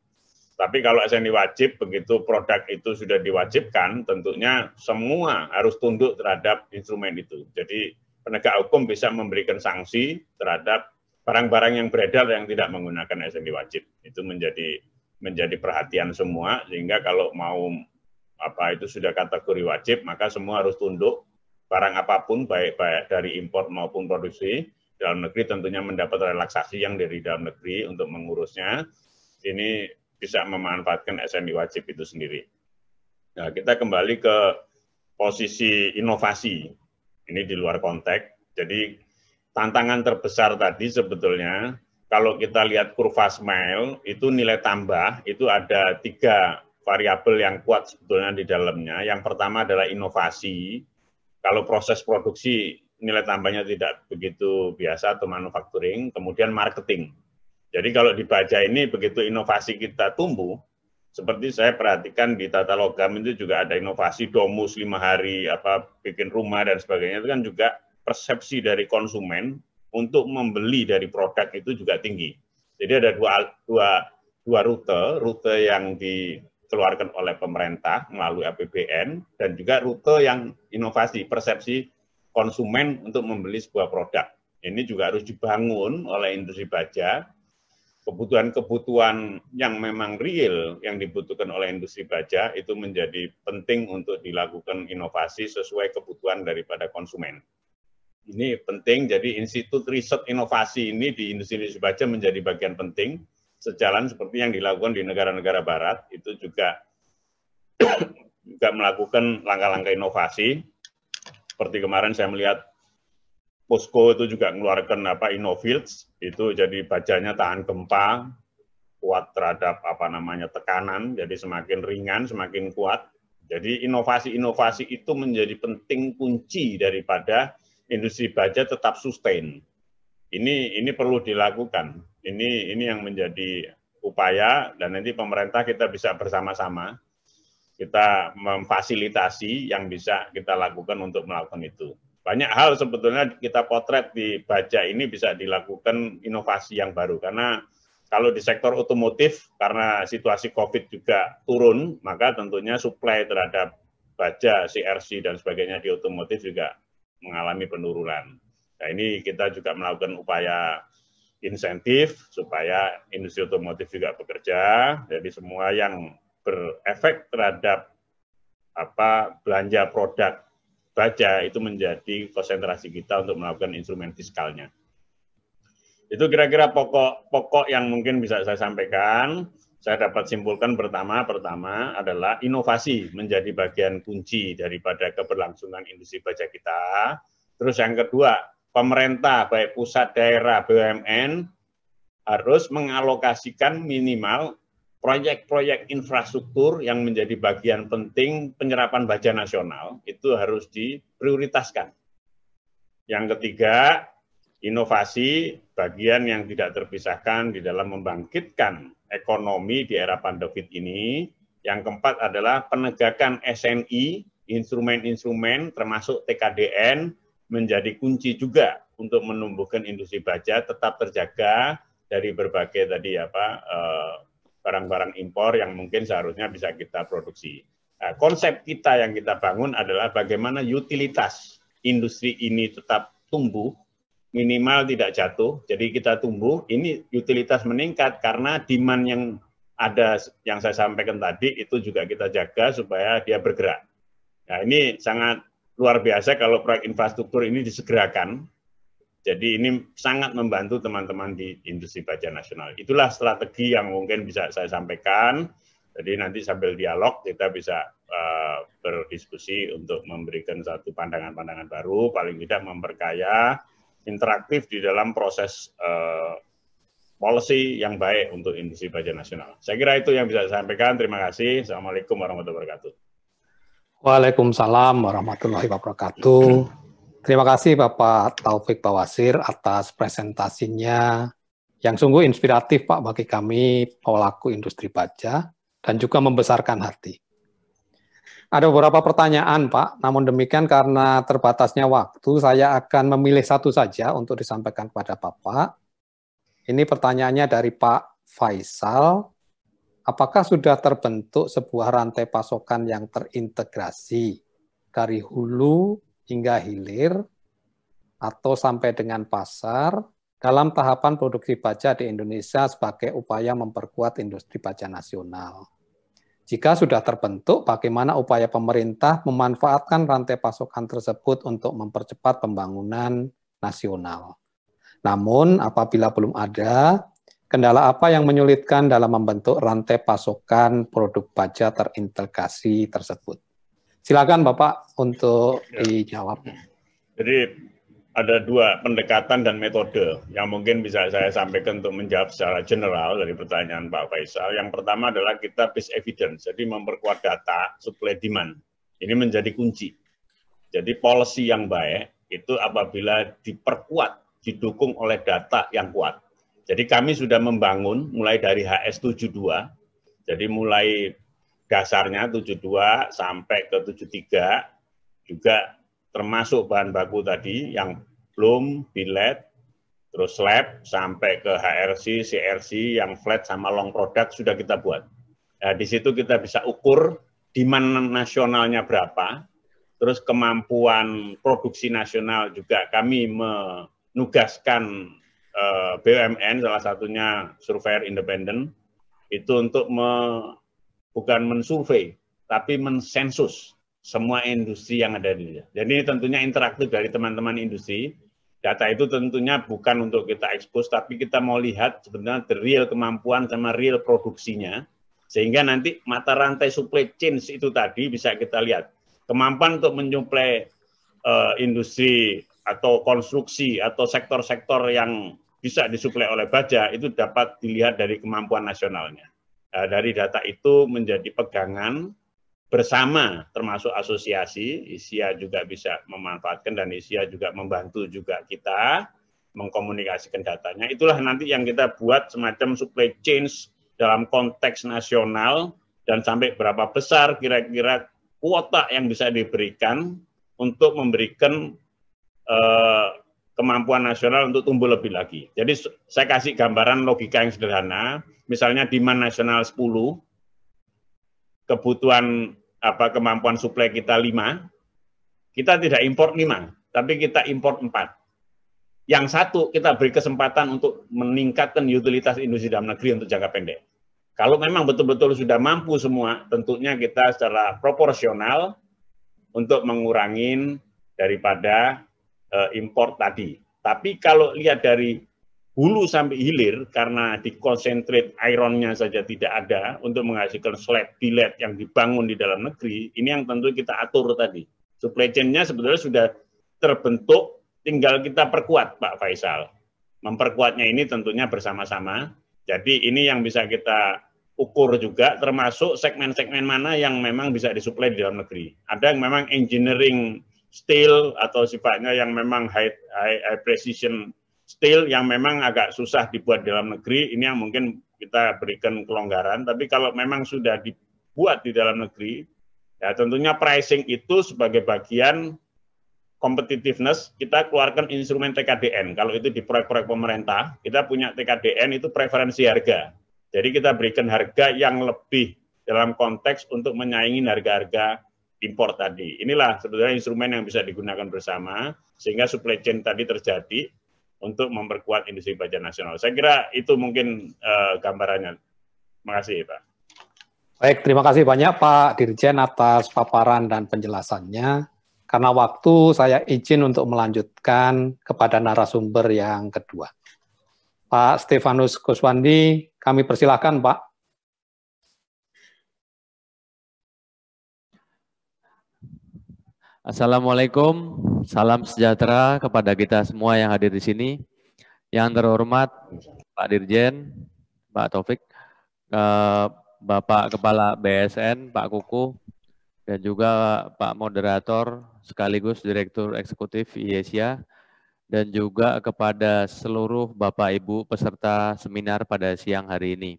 Tapi kalau SNI wajib, begitu produk itu sudah diwajibkan, tentunya semua harus tunduk terhadap instrumen itu. Jadi penegak hukum bisa memberikan sanksi terhadap barang-barang yang beredar yang tidak menggunakan SNI wajib. Itu menjadi perhatian semua, sehingga kalau mau itu sudah kategori wajib, maka semua harus tunduk. Barang apapun, baik dari impor maupun produksi dalam negeri, tentunya mendapat relaksasi yang dari dalam negeri untuk mengurusnya. Ini bisa memanfaatkan SNI wajib itu sendiri. Nah, kita kembali ke posisi inovasi. Ini di luar konteks. Jadi tantangan terbesar tadi sebetulnya, kalau kita lihat kurva Smile, itu nilai tambah, itu ada 3 variabel yang kuat sebetulnya di dalamnya. Yang pertama adalah inovasi. Kalau proses produksi nilai tambahnya tidak begitu biasa atau manufacturing, kemudian marketing. Jadi kalau di baja ini begitu inovasi kita tumbuh, seperti saya perhatikan di Tata Logam itu juga ada inovasi domus 5 hari, bikin rumah dan sebagainya, itu kan juga persepsi dari konsumen untuk membeli dari produk itu juga tinggi. Jadi ada dua rute yang dikeluarkan oleh pemerintah melalui APBN, dan juga rute yang inovasi, persepsi konsumen untuk membeli sebuah produk. Ini juga harus dibangun oleh industri baja. Kebutuhan-kebutuhan yang memang real yang dibutuhkan oleh industri baja itu menjadi penting untuk dilakukan inovasi sesuai kebutuhan daripada konsumen. Ini penting, jadi Institut Riset Inovasi ini di industri baja menjadi bagian penting, sejalan seperti yang dilakukan di negara-negara barat, itu juga melakukan langkah-langkah inovasi. Seperti kemarin saya melihat Posko itu juga mengeluarkan Innofields, itu jadi bajanya tahan gempa, kuat terhadap tekanan, jadi semakin ringan, semakin kuat. Jadi inovasi-inovasi itu menjadi penting kunci daripada industri baja tetap sustain. Ini perlu dilakukan. Ini yang menjadi upaya, dan nanti pemerintah kita bisa bersama-sama kita memfasilitasi yang bisa kita lakukan untuk melakukan itu. Banyak hal sebetulnya kita potret di baja ini bisa dilakukan inovasi yang baru, karena kalau di sektor otomotif karena situasi COVID juga turun, maka tentunya supply terhadap baja, CRC dan sebagainya di otomotif juga mengalami penurunan. Nah, ini kita juga melakukan upaya insentif supaya industri otomotif juga bekerja. Jadi semua yang berefek terhadap belanja produk baja itu menjadi konsentrasi kita untuk melakukan instrumen fiskalnya. Itu kira-kira pokok yang mungkin bisa saya sampaikan. Saya dapat simpulkan pertama adalah inovasi menjadi bagian kunci daripada keberlangsungan industri baja kita. Terus yang kedua, pemerintah baik pusat, daerah, BUMN harus mengalokasikan minimal proyek-proyek infrastruktur yang menjadi bagian penting penyerapan baja nasional, itu harus diprioritaskan. Yang ketiga, inovasi bagian yang tidak terpisahkan di dalam membangkitkan ekonomi di era pandemi ini. Yang keempat adalah penegakan SNI, instrumen-instrumen termasuk TKDN menjadi kunci juga untuk menumbuhkan industri baja tetap terjaga dari berbagai barang-barang impor yang mungkin seharusnya bisa kita produksi. Nah, konsep kita yang kita bangun adalah bagaimana utilitas industri ini tetap tumbuh, minimal tidak jatuh. Jadi kita tumbuh, ini utilitas meningkat karena demand yang ada yang saya sampaikan tadi itu juga kita jaga supaya dia bergerak. Nah, ini sangat luar biasa kalau proyek infrastruktur ini disegerakan. Jadi ini sangat membantu teman-teman di industri baja nasional. Itulah strategi yang mungkin bisa saya sampaikan. Jadi nanti sambil dialog kita bisa berdiskusi untuk memberikan satu pandangan-pandangan baru, paling tidak memperkaya, interaktif di dalam proses policy yang baik untuk industri baja nasional. Saya kira itu yang bisa saya sampaikan. Terima kasih. Assalamualaikum warahmatullahi wabarakatuh. Waalaikumsalam warahmatullahi wabarakatuh. Terima kasih Bapak Taufik Bawasir atas presentasinya yang sungguh inspiratif Pak bagi kami pelaku industri baja dan juga membesarkan hati. Ada beberapa pertanyaan Pak, namun demikian karena terbatasnya waktu saya akan memilih satu saja untuk disampaikan kepada Bapak. Ini pertanyaannya dari Pak Faisal. Apakah sudah terbentuk sebuah rantai pasokan yang terintegrasi dari hulu hingga hilir atau sampai dengan pasar dalam tahapan produksi baja di Indonesia sebagai upaya memperkuat industri baja nasional? Jika sudah terbentuk, bagaimana upaya pemerintah memanfaatkan rantai pasokan tersebut untuk mempercepat pembangunan nasional? Namun, apabila belum ada, kendala apa yang menyulitkan dalam membentuk rantai pasokan produk baja terintegrasi tersebut? Silakan Bapak untuk dijawab. Jadi ada dua pendekatan dan metode yang mungkin bisa saya sampaikan untuk menjawab secara general dari pertanyaan Pak Faisal. Yang pertama adalah kita based evidence, jadi memperkuat data supply demand. Ini menjadi kunci. Jadi policy yang baik itu apabila diperkuat, didukung oleh data yang kuat. Jadi kami sudah membangun mulai dari HS72, jadi mulai dasarnya 72 sampai ke 73, juga termasuk bahan baku tadi yang bloom, billet, terus slab, sampai ke HRC, CRC, yang flat sama long product sudah kita buat. Nah, di situ kita bisa ukur demand nasionalnya berapa, terus kemampuan produksi nasional juga kami menugaskan BUMN, salah satunya surveyor independen, itu untuk bukan mensurvei, tapi mensensus semua industri yang ada di Indonesia. Jadi tentunya interaktif dari teman-teman industri. Data itu tentunya bukan untuk kita ekspos, tapi kita mau lihat sebenarnya the real kemampuan sama real produksinya, sehingga nanti mata rantai supply chain itu tadi bisa kita lihat. Kemampuan untuk menyuplai industri atau konstruksi atau sektor-sektor yang bisa disuplai oleh baja itu dapat dilihat dari kemampuan nasionalnya. Dari data itu menjadi pegangan bersama termasuk asosiasi, ISIA juga bisa memanfaatkan dan ISIA juga membantu juga kita mengkomunikasikan datanya. Itulah nanti yang kita buat semacam supply chain dalam konteks nasional dan sampai berapa besar kira-kira kuota yang bisa diberikan untuk memberikan kemampuan nasional untuk tumbuh lebih lagi. Jadi saya kasih gambaran logika yang sederhana, misalnya demand nasional 10, kebutuhan kemampuan suplai kita 5, kita tidak import 5, tapi kita import 4. Yang satu kita beri kesempatan untuk meningkatkan utilitas industri dalam negeri untuk jangka pendek. Kalau memang betul-betul sudah mampu semua, tentunya kita secara proporsional untuk mengurangi daripada import tadi. Tapi kalau lihat dari hulu sampai hilir, karena dikonsentrate ironnya saja tidak ada untuk menghasilkan slab billet yang dibangun di dalam negeri, ini yang tentu kita atur tadi. Supply chain-nya sebetulnya sudah terbentuk, tinggal kita perkuat Pak Faisal. Memperkuatnya ini tentunya bersama-sama. Jadi ini yang bisa kita ukur juga, termasuk segmen-segmen mana yang memang bisa disuplai di dalam negeri. Ada yang memang engineering steel atau sifatnya yang memang high precision steel yang memang agak susah dibuat di dalam negeri, ini yang mungkin kita berikan kelonggaran. Tapi kalau memang sudah dibuat di dalam negeri, ya tentunya pricing itu sebagai bagian competitiveness, kita keluarkan instrumen TKDN. Kalau itu di proyek-proyek pemerintah, kita punya TKDN itu preferensi harga. Jadi kita berikan harga yang lebih dalam konteks untuk menyaingi harga-harga impor tadi. Inilah sebetulnya instrumen yang bisa digunakan bersama, sehingga supply chain tadi terjadi untuk memperkuat industri baja nasional. Saya kira itu mungkin gambarannya. Terima kasih, Pak. Baik, terima kasih banyak Pak Dirjen atas paparan dan penjelasannya. Karena waktu, saya izin untuk melanjutkan kepada narasumber yang kedua. Pak Stefanus Kuswandi, kami persilahkan, Pak. Assalamualaikum, salam sejahtera kepada kita semua yang hadir di sini. Yang terhormat Pak Dirjen, Pak Taufik, Bapak Kepala BSN, Pak Kuku, dan juga Pak Moderator sekaligus Direktur Eksekutif IESIA, dan juga kepada seluruh Bapak Ibu peserta seminar pada siang hari ini.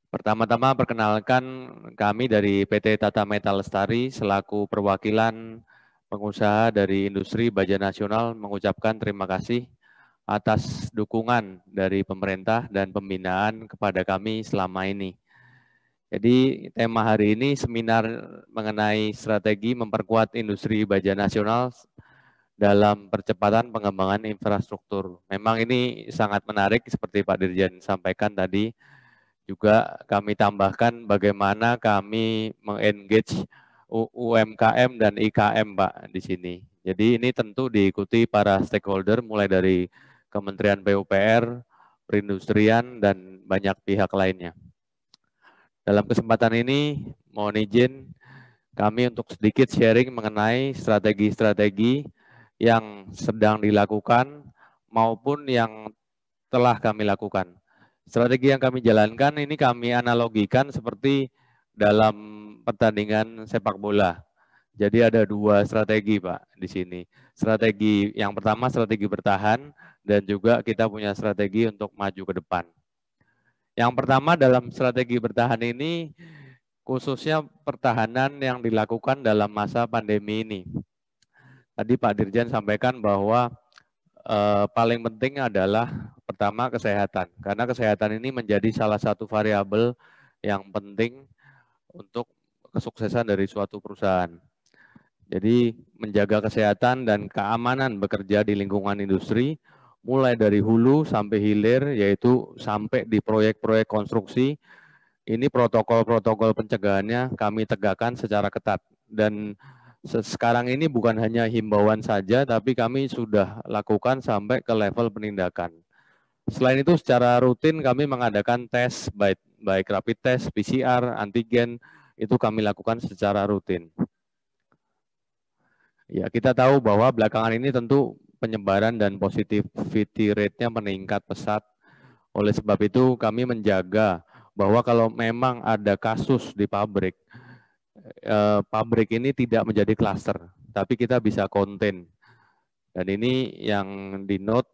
Pertama-tama perkenalkan kami dari PT Tata Metal Lestari selaku perwakilan pengusaha dari industri baja nasional mengucapkan terima kasih atas dukungan dari pemerintah dan pembinaan kepada kami selama ini. Jadi tema hari ini seminar mengenai strategi memperkuat industri baja nasional dalam percepatan pengembangan infrastruktur. Memang ini sangat menarik seperti Pak Dirjen sampaikan tadi. Juga kami tambahkan bagaimana kami meng-engage UMKM dan IKM, Pak, di sini. Jadi ini tentu diikuti para stakeholder mulai dari Kementerian PUPR, perindustrian, dan banyak pihak lainnya. Dalam kesempatan ini, mohon izin kami untuk sedikit sharing mengenai strategi-strategi yang sedang dilakukan maupun yang telah kami lakukan. Strategi yang kami jalankan ini kami analogikan seperti dalam pertandingan sepak bola. Jadi ada dua strategi, Pak, di sini. Strategi yang pertama strategi bertahan dan juga kita punya strategi untuk maju ke depan. Yang pertama dalam strategi bertahan ini khususnya pertahanan yang dilakukan dalam masa pandemi ini. Tadi Pak Dirjen sampaikan bahwa paling penting adalah pertama kesehatan, karena kesehatan ini menjadi salah satu variabel yang penting untuk kesuksesan dari suatu perusahaan. Jadi menjaga kesehatan dan keamanan bekerja di lingkungan industri, mulai dari hulu sampai hilir, yaitu sampai di proyek-proyek konstruksi, ini protokol-protokol pencegahannya kami tegakkan secara ketat. Dan sekarang ini bukan hanya himbauan saja, tapi kami sudah lakukan sampai ke level penindakan. Selain itu secara rutin kami mengadakan tes, baik rapid test, PCR, antigen, itu kami lakukan secara rutin. Ya, kita tahu bahwa belakangan ini tentu penyebaran dan positivity rate-nya meningkat pesat. Oleh sebab itu kami menjaga bahwa kalau memang ada kasus di pabrik ini tidak menjadi klaster, tapi kita bisa contain. Dan ini yang di note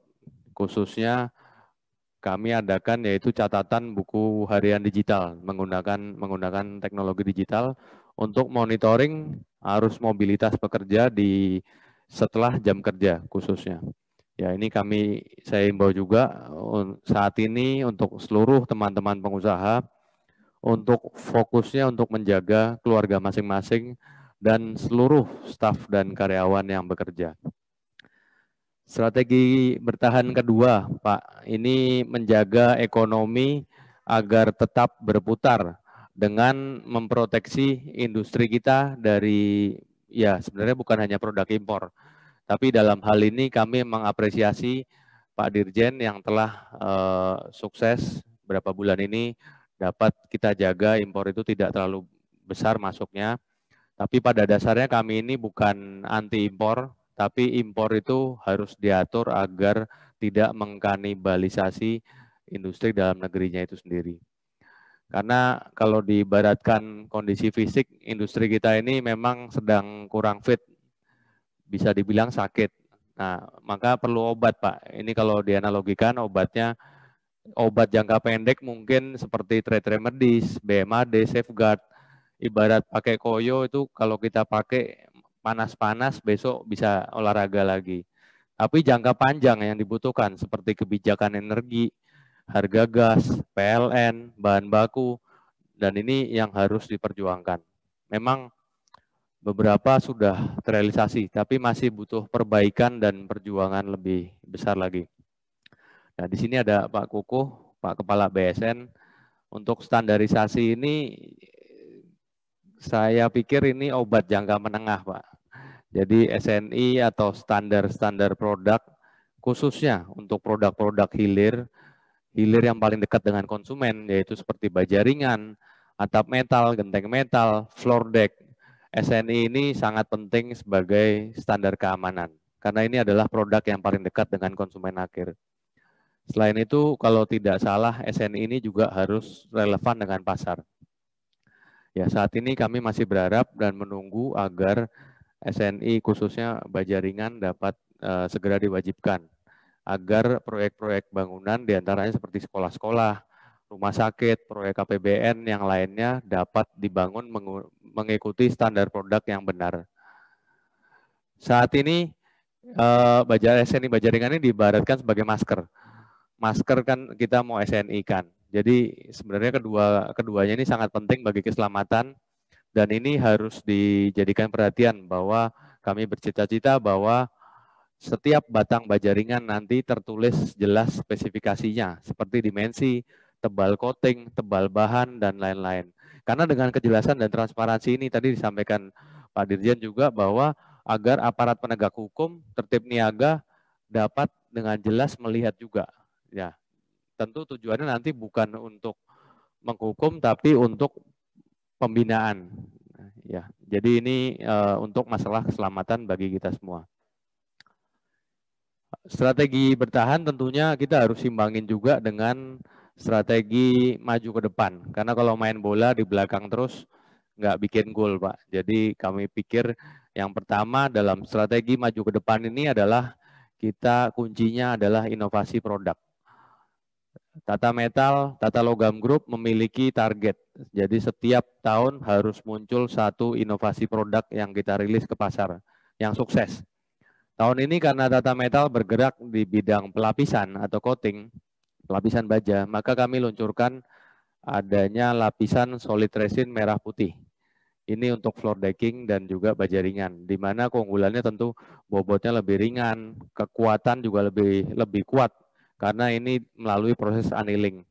khususnya kami adakan yaitu catatan buku harian digital menggunakan teknologi digital untuk monitoring arus mobilitas pekerja di setelah jam kerja khususnya. Ya, ini saya himbau juga saat ini untuk seluruh teman-teman pengusaha untuk fokusnya untuk menjaga keluarga masing-masing dan seluruh staf dan karyawan yang bekerja. Strategi bertahan kedua, Pak, ini menjaga ekonomi agar tetap berputar dengan memproteksi industri kita dari, ya sebenarnya bukan hanya produk impor, tapi dalam hal ini kami mengapresiasi Pak Dirjen yang telah sukses beberapa bulan ini dapat kita jaga impor itu tidak terlalu besar masuknya. Tapi pada dasarnya kami ini bukan anti impor, tapi impor itu harus diatur agar tidak mengkanibalisasi industri dalam negerinya itu sendiri. Karena kalau diibaratkan kondisi fisik, industri kita ini memang sedang kurang fit, bisa dibilang sakit. Nah, maka perlu obat, Pak. Ini kalau dianalogikan obatnya, obat jangka pendek mungkin seperti trade remedies, BMAD, safeguard. Ibarat pakai koyo itu kalau kita pakai panas-panas besok bisa olahraga lagi. Tapi jangka panjang yang dibutuhkan seperti kebijakan energi, harga gas, PLN, bahan baku, dan ini yang harus diperjuangkan. Memang beberapa sudah terrealisasi, tapi masih butuh perbaikan dan perjuangan lebih besar lagi. Nah, di sini ada Pak Kukuh, Pak Kepala BSN. Untuk standarisasi ini, saya pikir ini obat jangka menengah, Pak. Jadi SNI atau standar produk, khususnya untuk produk-produk hilir yang paling dekat dengan konsumen, yaitu seperti baja ringan, atap metal, genteng metal, floor deck, SNI ini sangat penting sebagai standar keamanan, karena ini adalah produk yang paling dekat dengan konsumen akhir. Selain itu, kalau tidak salah, SNI ini juga harus relevan dengan pasar. Ya, saat ini kami masih berharap dan menunggu agar SNI khususnya baja ringan dapat segera diwajibkan, agar proyek-proyek bangunan diantaranya seperti sekolah-sekolah, rumah sakit, proyek APBN yang lainnya dapat dibangun mengikuti standar produk yang benar. Saat ini SNI baja ringan ini diibaratkan sebagai masker. Masker kan kita mau SNI kan. Jadi sebenarnya keduanya ini sangat penting bagi keselamatan, dan ini harus dijadikan perhatian bahwa kami bercita-cita bahwa setiap batang baja ringan nanti tertulis jelas spesifikasinya, seperti dimensi, tebal coating, tebal bahan, dan lain-lain. Karena dengan kejelasan dan transparansi ini tadi disampaikan Pak Dirjen juga bahwa agar aparat penegak hukum, tertib niaga dapat dengan jelas melihat juga. Ya, tentu tujuannya nanti bukan untuk menghukum, tapi untuk pembinaan. Ya, jadi ini untuk masalah keselamatan bagi kita semua. Strategi bertahan tentunya kita harus imbangin juga dengan strategi maju ke depan. Karena kalau main bola di belakang terus nggak bikin gol, Pak. Jadi kami pikir yang pertama dalam strategi maju ke depan ini adalah kuncinya adalah inovasi produk. Tata Metal, Tata Logam Group memiliki target. Jadi setiap tahun harus muncul satu inovasi produk yang kita rilis ke pasar yang sukses. Tahun ini karena Tata Metal bergerak di bidang pelapisan atau coating, lapisan baja, maka kami luncurkan adanya lapisan solid resin merah putih. Ini untuk floor decking dan juga baja ringan, di mana keunggulannya tentu bobotnya lebih ringan, kekuatan juga lebih kuat, karena ini melalui proses annealing.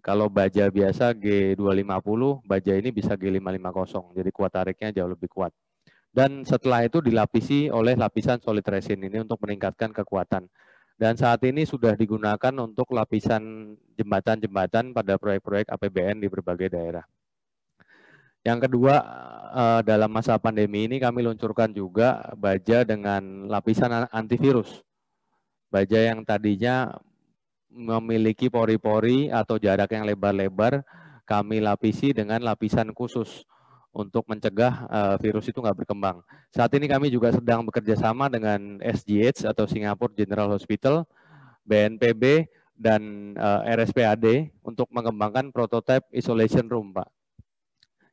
Kalau baja biasa G250, baja ini bisa G550, jadi kuat tariknya jauh lebih kuat. Dan setelah itu dilapisi oleh lapisan solid resin ini untuk meningkatkan kekuatan. Dan saat ini sudah digunakan untuk lapisan jembatan-jembatan pada proyek-proyek APBN di berbagai daerah. Yang kedua, dalam masa pandemi ini kami luncurkan juga baja dengan lapisan antivirus. Baja yang tadinya memiliki pori-pori atau jarak yang lebar-lebar, kami lapisi dengan lapisan khusus untuk mencegah virus itu nggak berkembang. Saat ini kami juga sedang bekerja sama dengan SGH atau Singapore General Hospital, BNPB, dan RSPAD untuk mengembangkan prototype isolation room, Pak.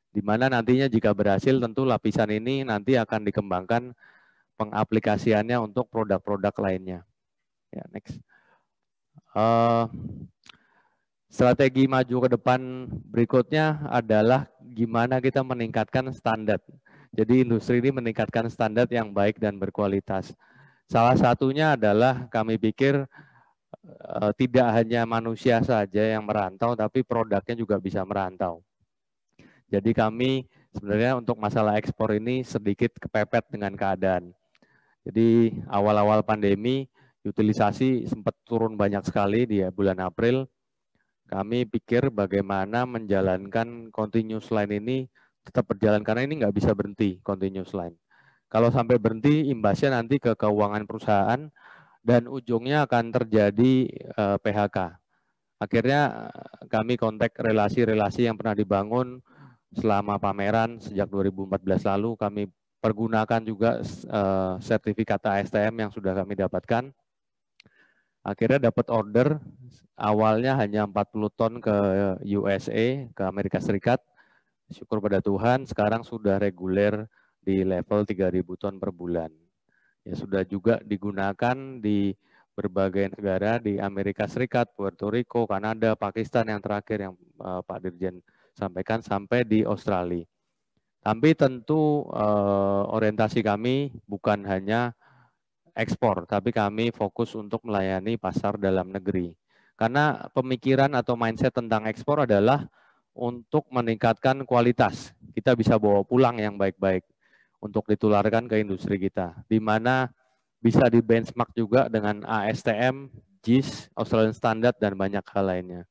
Di mana nantinya jika berhasil tentu lapisan ini nanti akan dikembangkan pengaplikasiannya untuk produk-produk lainnya. Ya, next. Strategi maju ke depan berikutnya adalah gimana kita meningkatkan standar. Jadi industri ini meningkatkan standar yang baik dan berkualitas. Salah satunya adalah kami pikir tidak hanya manusia saja yang merantau, tapi produknya juga bisa merantau. Jadi kami sebenarnya untuk masalah ekspor ini sedikit kepepet dengan keadaan. Jadi awal-awal pandemi utilisasi sempat turun banyak sekali di bulan April. Kami pikir bagaimana menjalankan continuous line ini tetap berjalan, karena ini nggak bisa berhenti continuous line. Kalau sampai berhenti, imbasnya nanti ke keuangan perusahaan dan ujungnya akan terjadi PHK. Akhirnya kami kontak relasi-relasi yang pernah dibangun selama pameran sejak 2014 lalu, kami pergunakan juga sertifikat ASTM yang sudah kami dapatkan. Akhirnya dapat order, awalnya hanya 40 ton ke USA, ke Amerika Serikat. Syukur pada Tuhan, sekarang sudah reguler di level 3.000 ton per bulan. Ya, sudah juga digunakan di berbagai negara di Amerika Serikat, Puerto Rico, Kanada, Pakistan yang terakhir yang Pak Dirjen sampaikan, sampai di Australia. Tapi tentu orientasi kami bukan hanya ekspor, tapi kami fokus untuk melayani pasar dalam negeri. Karena pemikiran atau mindset tentang ekspor adalah untuk meningkatkan kualitas. Kita bisa bawa pulang yang baik-baik untuk ditularkan ke industri kita, di mana bisa di benchmark juga dengan ASTM, JIS, Australian Standard, dan banyak hal lainnya.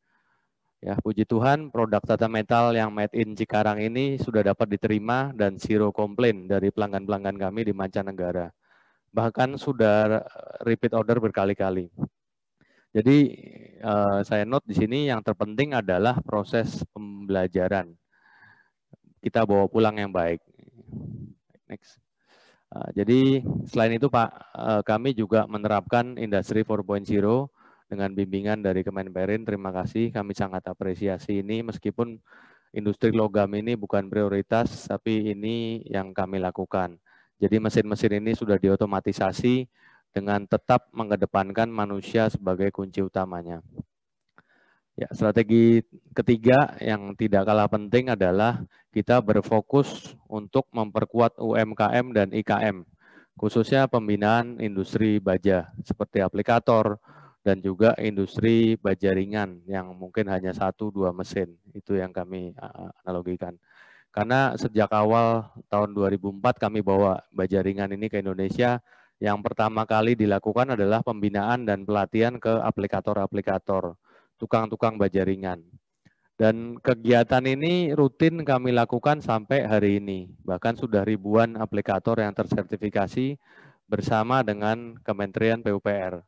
Ya, puji Tuhan produk Tata Metal yang made in Cikarang ini sudah dapat diterima dan zero complaint dari pelanggan-pelanggan kami di mancanegara. Bahkan sudah repeat order berkali-kali. Jadi saya note di sini yang terpenting adalah proses pembelajaran. Kita bawa pulang yang baik. Next. Jadi selain itu Pak, kami juga menerapkan Industri 4.0 dengan bimbingan dari Kemenperin. Terima kasih, kami sangat apresiasi ini meskipun industri logam ini bukan prioritas, tapi ini yang kami lakukan. Jadi mesin-mesin ini sudah diotomatisasi dengan tetap mengedepankan manusia sebagai kunci utamanya. Ya, strategi ketiga yang tidak kalah penting adalah kita berfokus untuk memperkuat UMKM dan IKM, khususnya pembinaan industri baja seperti aplikator dan juga industri baja ringan yang mungkin hanya 1-2 mesin. Itu yang kami analogikan. Karena sejak awal tahun 2004 kami bawa baja ringan ini ke Indonesia, yang pertama kali dilakukan adalah pembinaan dan pelatihan ke aplikator-aplikator, tukang-tukang baja ringan. Dan kegiatan ini rutin kami lakukan sampai hari ini. Bahkan sudah ribuan aplikator yang tersertifikasi bersama dengan Kementerian PUPR.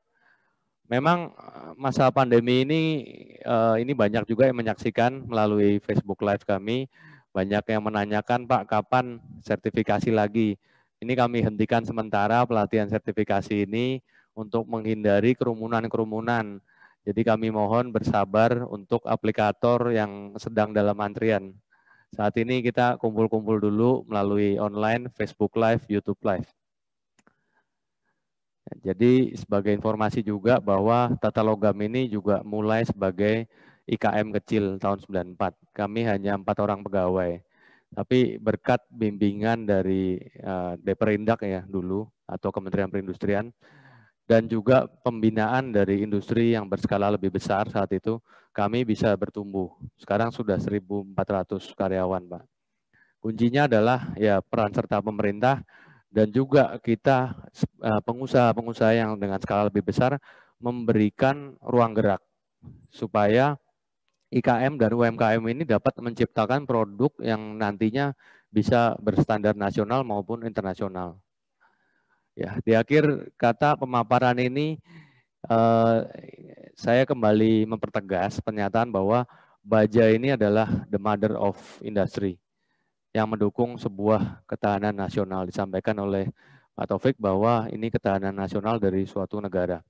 Memang masa pandemi ini banyak juga yang menyaksikan melalui Facebook Live kami. Banyak yang menanyakan, Pak, kapan sertifikasi lagi? Ini kami hentikan sementara pelatihan sertifikasi ini untuk menghindari kerumunan-kerumunan. Jadi kami mohon bersabar untuk aplikator yang sedang dalam antrian. Saat ini kita kumpul-kumpul dulu melalui online, Facebook Live, YouTube Live. Jadi sebagai informasi juga bahwa Tata Logam ini juga mulai sebagai IKM kecil tahun 94. Kami hanya 4 orang pegawai. Tapi berkat bimbingan dari Deperindak ya dulu atau Kementerian Perindustrian dan juga pembinaan dari industri yang berskala lebih besar saat itu, kami bisa bertumbuh. Sekarang sudah 1.400 karyawan, Pak. Kuncinya adalah ya peran serta pemerintah dan juga kita pengusaha-pengusaha yang dengan skala lebih besar memberikan ruang gerak supaya IKM dan UMKM ini dapat menciptakan produk yang nantinya bisa berstandar nasional maupun internasional. Ya, di akhir kata pemaparan ini saya kembali mempertegas pernyataan bahwa baja ini adalah the mother of industry yang mendukung sebuah ketahanan nasional. Disampaikan oleh Pak Taufik bahwa ini ketahanan nasional dari suatu negara.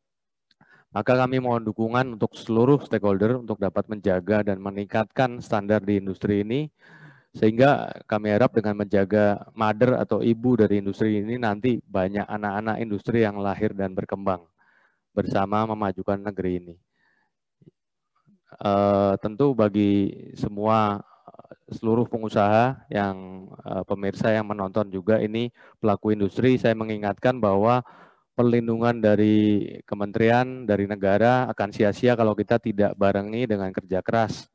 Maka kami mohon dukungan untuk seluruh stakeholder untuk dapat menjaga dan meningkatkan standar di industri ini, sehingga kami harap dengan menjaga mother atau ibu dari industri ini nanti banyak anak-anak industri yang lahir dan berkembang bersama memajukan negeri ini. Tentu bagi semua seluruh pengusaha yang pemirsa yang menonton juga ini pelaku industri, saya mengingatkan bahwa perlindungan dari kementerian, dari negara akan sia-sia kalau kita tidak barengi dengan kerja keras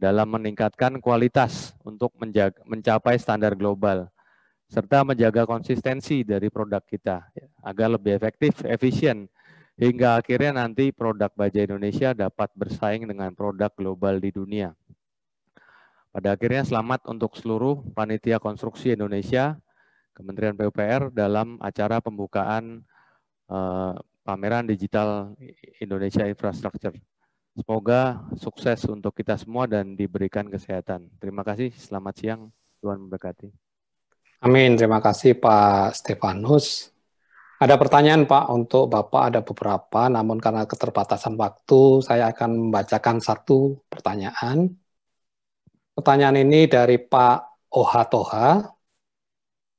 dalam meningkatkan kualitas untuk mencapai standar global, serta menjaga konsistensi dari produk kita agar lebih efektif, efisien, hingga akhirnya nanti produk baja Indonesia dapat bersaing dengan produk global di dunia. Pada akhirnya selamat untuk seluruh panitia konstruksi Indonesia, Kementerian PUPR dalam acara pembukaan pameran digital Indonesia Infrastructure. Semoga sukses untuk kita semua dan diberikan kesehatan. Terima kasih, selamat siang, Tuhan memberkati. Amin, terima kasih Pak Stefanus. Ada pertanyaan Pak untuk Bapak, ada beberapa, namun karena keterbatasan waktu, saya akan membacakan satu pertanyaan. Pertanyaan ini dari Pak Oha Toha.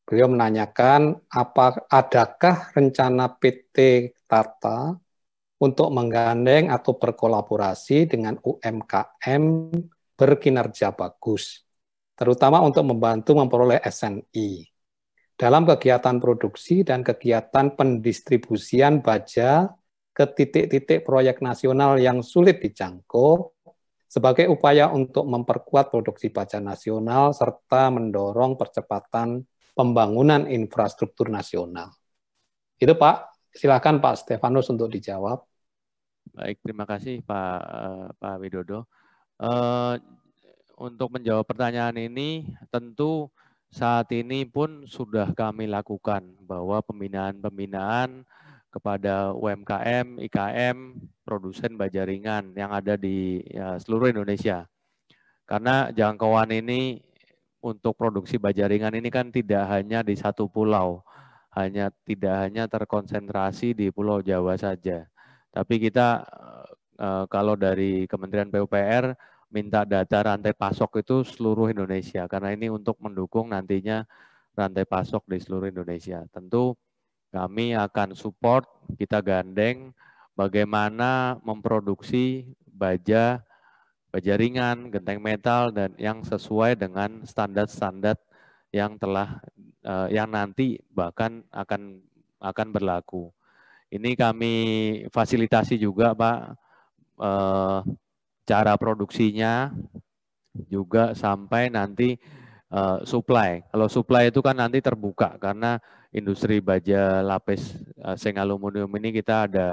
Beliau menanyakan, adakah rencana PT Tata untuk menggandeng atau berkolaborasi dengan UMKM berkinerja bagus, terutama untuk membantu memperoleh SNI dalam kegiatan produksi dan kegiatan pendistribusian baja ke titik-titik proyek nasional yang sulit dijangkau, sebagai upaya untuk memperkuat produksi baja nasional serta mendorong percepatan pembangunan infrastruktur nasional. Itu Pak, silakan Pak Stefanus untuk dijawab. Baik, terima kasih Pak Widodo. Untuk menjawab pertanyaan ini, tentu saat ini pun sudah kami lakukan bahwa pembinaan-pembinaan kepada UMKM, IKM, produsen baja ringan yang ada di seluruh Indonesia. Karena jangkauan ini untuk produksi baja ringan ini kan tidak hanya di satu pulau, tidak hanya terkonsentrasi di Pulau Jawa saja. Tapi kita kalau dari Kementerian PUPR minta data rantai pasok itu seluruh Indonesia, karena ini untuk mendukung nantinya rantai pasok di seluruh Indonesia. Tentu kami akan support, kita gandeng bagaimana memproduksi baja ringan, genteng metal, dan yang sesuai dengan standar-standar yang yang nanti bahkan akan berlaku. Ini kami fasilitasi juga, Pak, cara produksinya juga sampai nanti supply. Kalau supply itu kan nanti terbuka karena industri baja lapis seng aluminium ini kita ada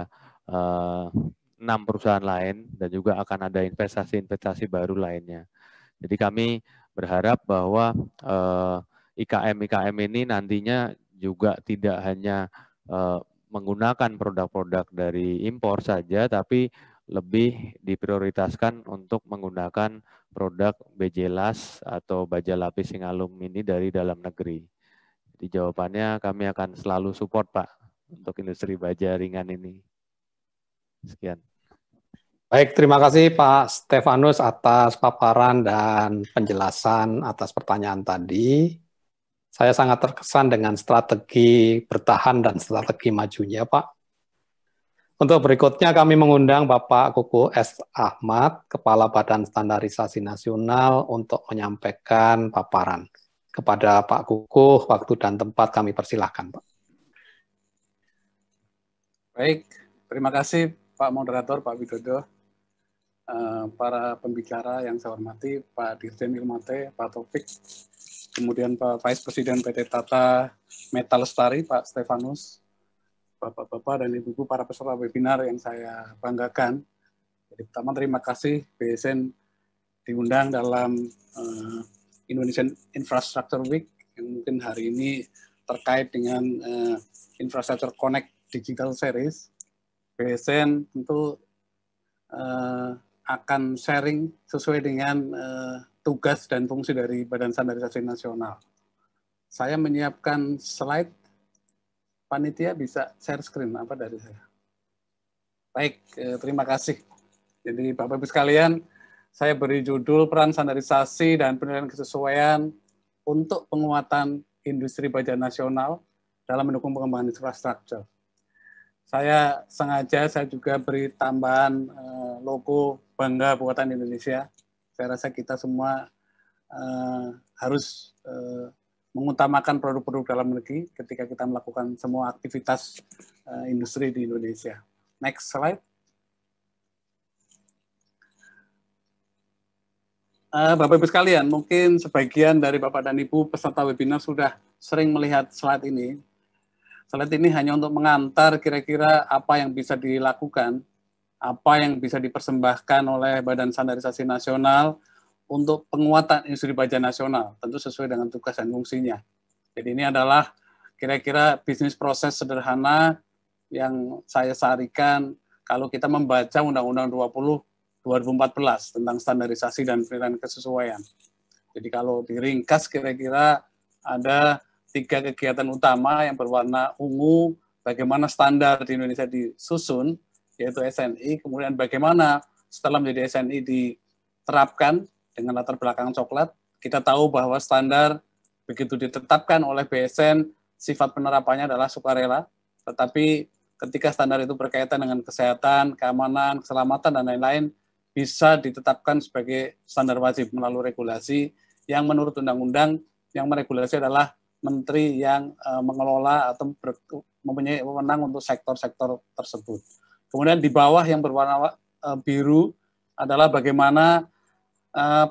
6 perusahaan lain dan juga akan ada investasi-investasi baru lainnya. Jadi kami berharap bahwa IKM-IKM ini nantinya juga tidak hanya menggunakan produk-produk dari impor saja, tapi lebih diprioritaskan untuk menggunakan produk BJLAS atau baja lapis Singalum ini dari dalam negeri. Jadi jawabannya kami akan selalu support, Pak, untuk industri baja ringan ini. Sekian. Baik, terima kasih Pak Stefanus atas paparan dan penjelasan atas pertanyaan tadi. Saya sangat terkesan dengan strategi bertahan dan strategi majunya, Pak. Untuk berikutnya kami mengundang Bapak Kuku S. Ahmad, Kepala Badan Standarisasi Nasional, untuk menyampaikan paparan. Kepada Pak Kuku, waktu dan tempat kami persilahkan, Pak. Baik, terima kasih Pak Moderator, Pak Widodo, para pembicara yang saya hormati, Pak Dirjen Ilmate, Pak Taufik, kemudian Pak Vice Presiden PT Tata Metal Lestari, Pak Stefanus, Bapak-bapak dan Ibu-ibu para peserta webinar yang saya banggakan. Jadi pertama terima kasih BSN diundang dalam Indonesian Infrastructure Week yang mungkin hari ini terkait dengan Infrastructure Connect Digital Series. BSN tentu akan sharing sesuai dengan tugas dan fungsi dari Badan Standarisasi Nasional. Saya menyiapkan slide. Panitia bisa share screen apa dari saya? Baik, terima kasih. Jadi Bapak-Ibu sekalian, saya beri judul peran standarisasi dan penilaian kesesuaian untuk penguatan industri baja nasional dalam mendukung pengembangan infrastruktur. Saya juga beri tambahan logo Bangga Buatan Indonesia. Saya rasa kita semua harus mengutamakan produk-produk dalam negeri ketika kita melakukan semua aktivitas industri di Indonesia. Next slide. Bapak-Ibu sekalian, mungkin sebagian dari Bapak dan Ibu peserta webinar sudah sering melihat slide ini. Slide ini hanya untuk mengantar kira-kira apa yang bisa dilakukan, apa yang bisa dipersembahkan oleh Badan Standarisasi Nasional untuk penguatan industri baja nasional, tentu sesuai dengan tugas dan fungsinya. Jadi ini adalah kira-kira bisnis proses sederhana yang saya sarikan kalau kita membaca Undang-Undang 20 2014 tentang standarisasi dan penilaian kesesuaian. Jadi kalau diringkas kira-kira ada 3 kegiatan utama yang berwarna ungu, bagaimana standar di Indonesia disusun, yaitu SNI, kemudian bagaimana setelah menjadi SNI diterapkan, dengan latar belakang coklat. Kita tahu bahwa standar begitu ditetapkan oleh BSN, sifat penerapannya adalah sukarela, tetapi ketika standar itu berkaitan dengan kesehatan, keamanan, keselamatan, dan lain-lain, bisa ditetapkan sebagai standar wajib melalui regulasi yang menurut undang-undang yang meregulasi adalah menteri yang mengelola atau mempunyai wewenang untuk sektor-sektor tersebut. Kemudian di bawah yang berwarna biru adalah bagaimana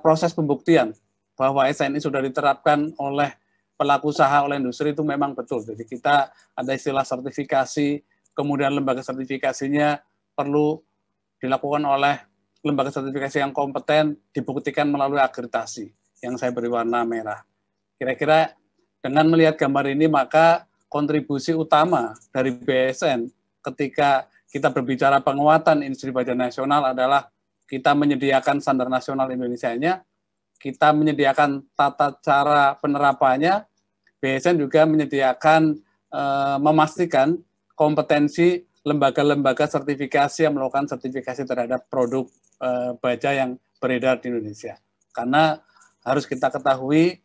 proses pembuktian bahwa SNI sudah diterapkan oleh pelaku usaha, oleh industri itu memang betul. Jadi kita ada istilah sertifikasi, kemudian lembaga sertifikasinya perlu dilakukan oleh lembaga sertifikasi yang kompeten dibuktikan melalui akreditasi yang saya beri warna merah. Kira-kira dengan melihat gambar ini, maka kontribusi utama dari BSN ketika kita berbicara penguatan industri baja nasional adalah kita menyediakan standar nasional Indonesianya, kita menyediakan tata cara penerapannya, BSN juga menyediakan memastikan kompetensi lembaga-lembaga sertifikasi yang melakukan sertifikasi terhadap produk baja yang beredar di Indonesia. Karena harus kita ketahui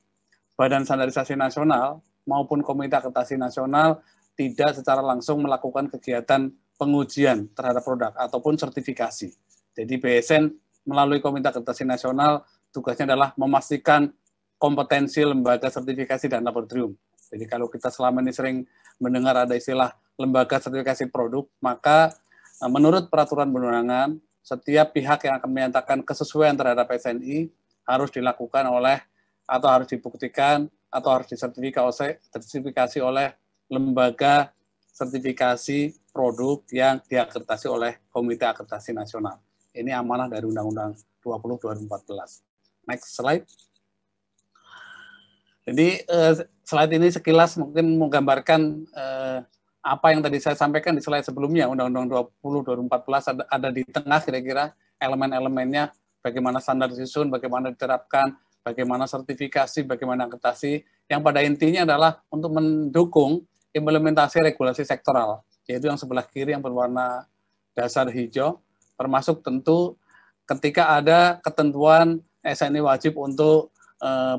Badan Standarisasi Nasional maupun Komite Akreditasi Nasional tidak secara langsung melakukan kegiatan pengujian terhadap produk ataupun sertifikasi. Jadi BSN melalui Komite Akreditasi Nasional tugasnya adalah memastikan kompetensi lembaga sertifikasi dan laboratorium. Jadi kalau kita selama ini sering mendengar ada istilah lembaga sertifikasi produk, maka menurut peraturan perundang-undangan, setiap pihak yang akan menyatakan kesesuaian terhadap SNI harus dilakukan oleh atau harus dibuktikan atau harus disertifikasi oleh lembaga sertifikasi produk yang diakreditasi oleh Komite Akreditasi Nasional. Ini amanah dari Undang-Undang 20/2014. Next slide. Jadi slide ini sekilas mungkin menggambarkan apa yang tadi saya sampaikan di slide sebelumnya, Undang-Undang 20/2014 ada di tengah kira-kira elemen-elemennya, bagaimana standar disusun, bagaimana diterapkan, bagaimana sertifikasi, bagaimana akreditasi, yang pada intinya adalah untuk mendukung implementasi regulasi sektoral, yaitu yang sebelah kiri yang berwarna dasar hijau, termasuk tentu ketika ada ketentuan SNI wajib untuk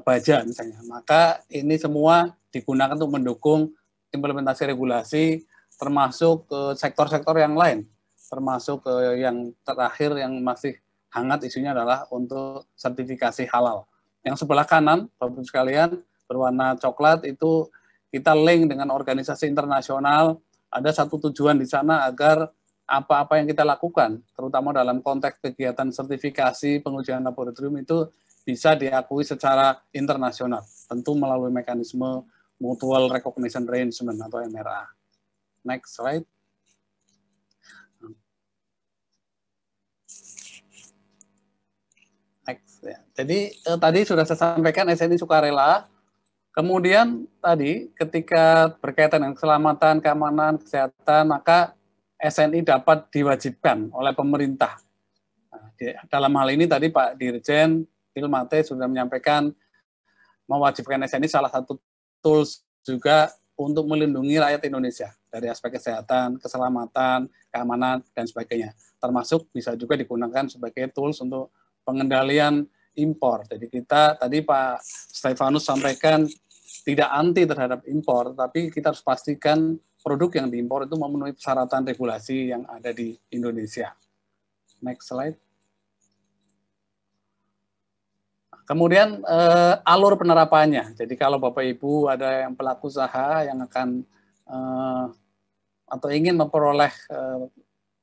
baja misalnya, maka ini semua digunakan untuk mendukung implementasi regulasi, termasuk sektor-sektor yang lain, termasuk yang terakhir yang masih hangat isunya adalah untuk sertifikasi halal. Yang sebelah kanan, Bapak-Ibu sekalian, berwarna coklat itu kita link dengan organisasi internasional, ada satu tujuan di sana agar apa-apa yang kita lakukan, terutama dalam konteks kegiatan sertifikasi pengujian laboratorium itu bisa diakui secara internasional, tentu melalui mekanisme Mutual Recognition Arrangement atau MRA. Next slide. Next, ya. Jadi tadi sudah saya sampaikan SNI sukarela. Kemudian tadi ketika berkaitan dengan keselamatan, keamanan, kesehatan, maka SNI dapat diwajibkan oleh pemerintah. Nah, dalam hal ini tadi Pak Dirjen Ilmate sudah menyampaikan mewajibkan SNI salah satu tools juga untuk melindungi rakyat Indonesia dari aspek kesehatan, keselamatan, keamanan, dan sebagainya. Termasuk bisa juga digunakan sebagai tools untuk pengendalian impor. Jadi kita tadi Pak Stefanus sampaikan tidak anti terhadap impor, tapi kita harus pastikan produk yang diimpor itu memenuhi persyaratan regulasi yang ada di Indonesia. Next slide. Kemudian alur penerapannya. Jadi kalau Bapak Ibu ada yang pelaku usaha yang akan atau ingin memperoleh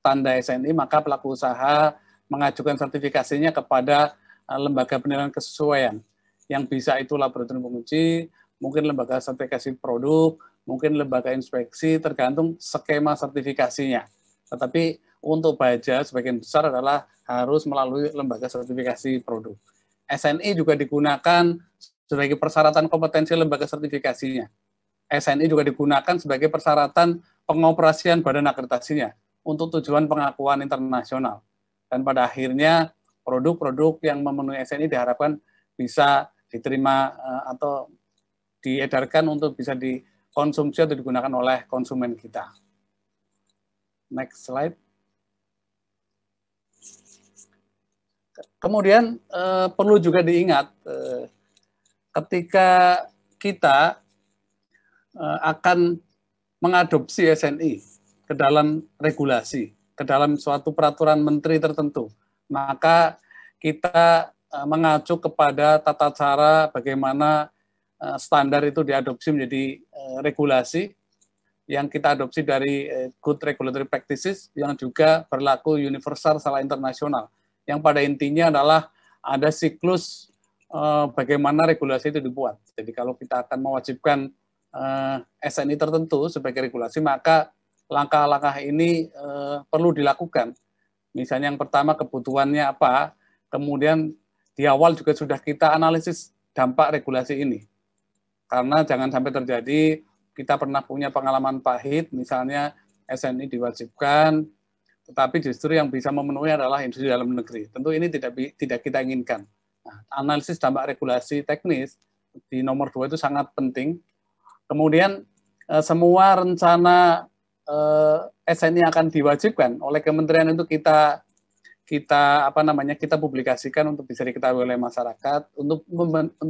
tanda SNI, maka pelaku usaha mengajukan sertifikasinya kepada lembaga penilaian kesesuaian. Yang bisa itu laboratorium penguji, mungkin lembaga sertifikasi produk, mungkin lembaga inspeksi, tergantung skema sertifikasinya. Tetapi untuk baja sebagian besar adalah harus melalui lembaga sertifikasi produk. SNI juga digunakan sebagai persyaratan kompetensi lembaga sertifikasinya. SNI juga digunakan sebagai persyaratan pengoperasian badan akreditasinya untuk tujuan pengakuan internasional. Dan pada akhirnya produk-produk yang memenuhi SNI diharapkan bisa diterima atau diedarkan untuk bisa dikonsumsi atau digunakan oleh konsumen kita. Next slide. Kemudian perlu juga diingat ketika kita akan mengadopsi SNI ke dalam regulasi, ke dalam suatu peraturan menteri tertentu, maka kita mengacu kepada tata cara bagaimana standar itu diadopsi menjadi regulasi yang kita adopsi dari Good Regulatory Practices yang juga berlaku universal secara internasional. Yang pada intinya adalah ada siklus bagaimana regulasi itu dibuat. Jadi kalau kita akan mewajibkan SNI tertentu sebagai regulasi, maka langkah-langkah ini perlu dilakukan. Misalnya yang pertama kebutuhannya apa, kemudian di awal juga sudah kita analisis dampak regulasi ini. Karena jangan sampai terjadi, kita pernah punya pengalaman pahit, misalnya SNI diwajibkan, tetapi justru yang bisa memenuhi adalah industri dalam negeri. Tentu ini tidak kita inginkan. Nah, analisis dampak regulasi teknis di nomor 2 itu sangat penting. Kemudian semua rencana SNI akan diwajibkan oleh kementerian itu kita publikasikan untuk bisa diketahui oleh masyarakat, untuk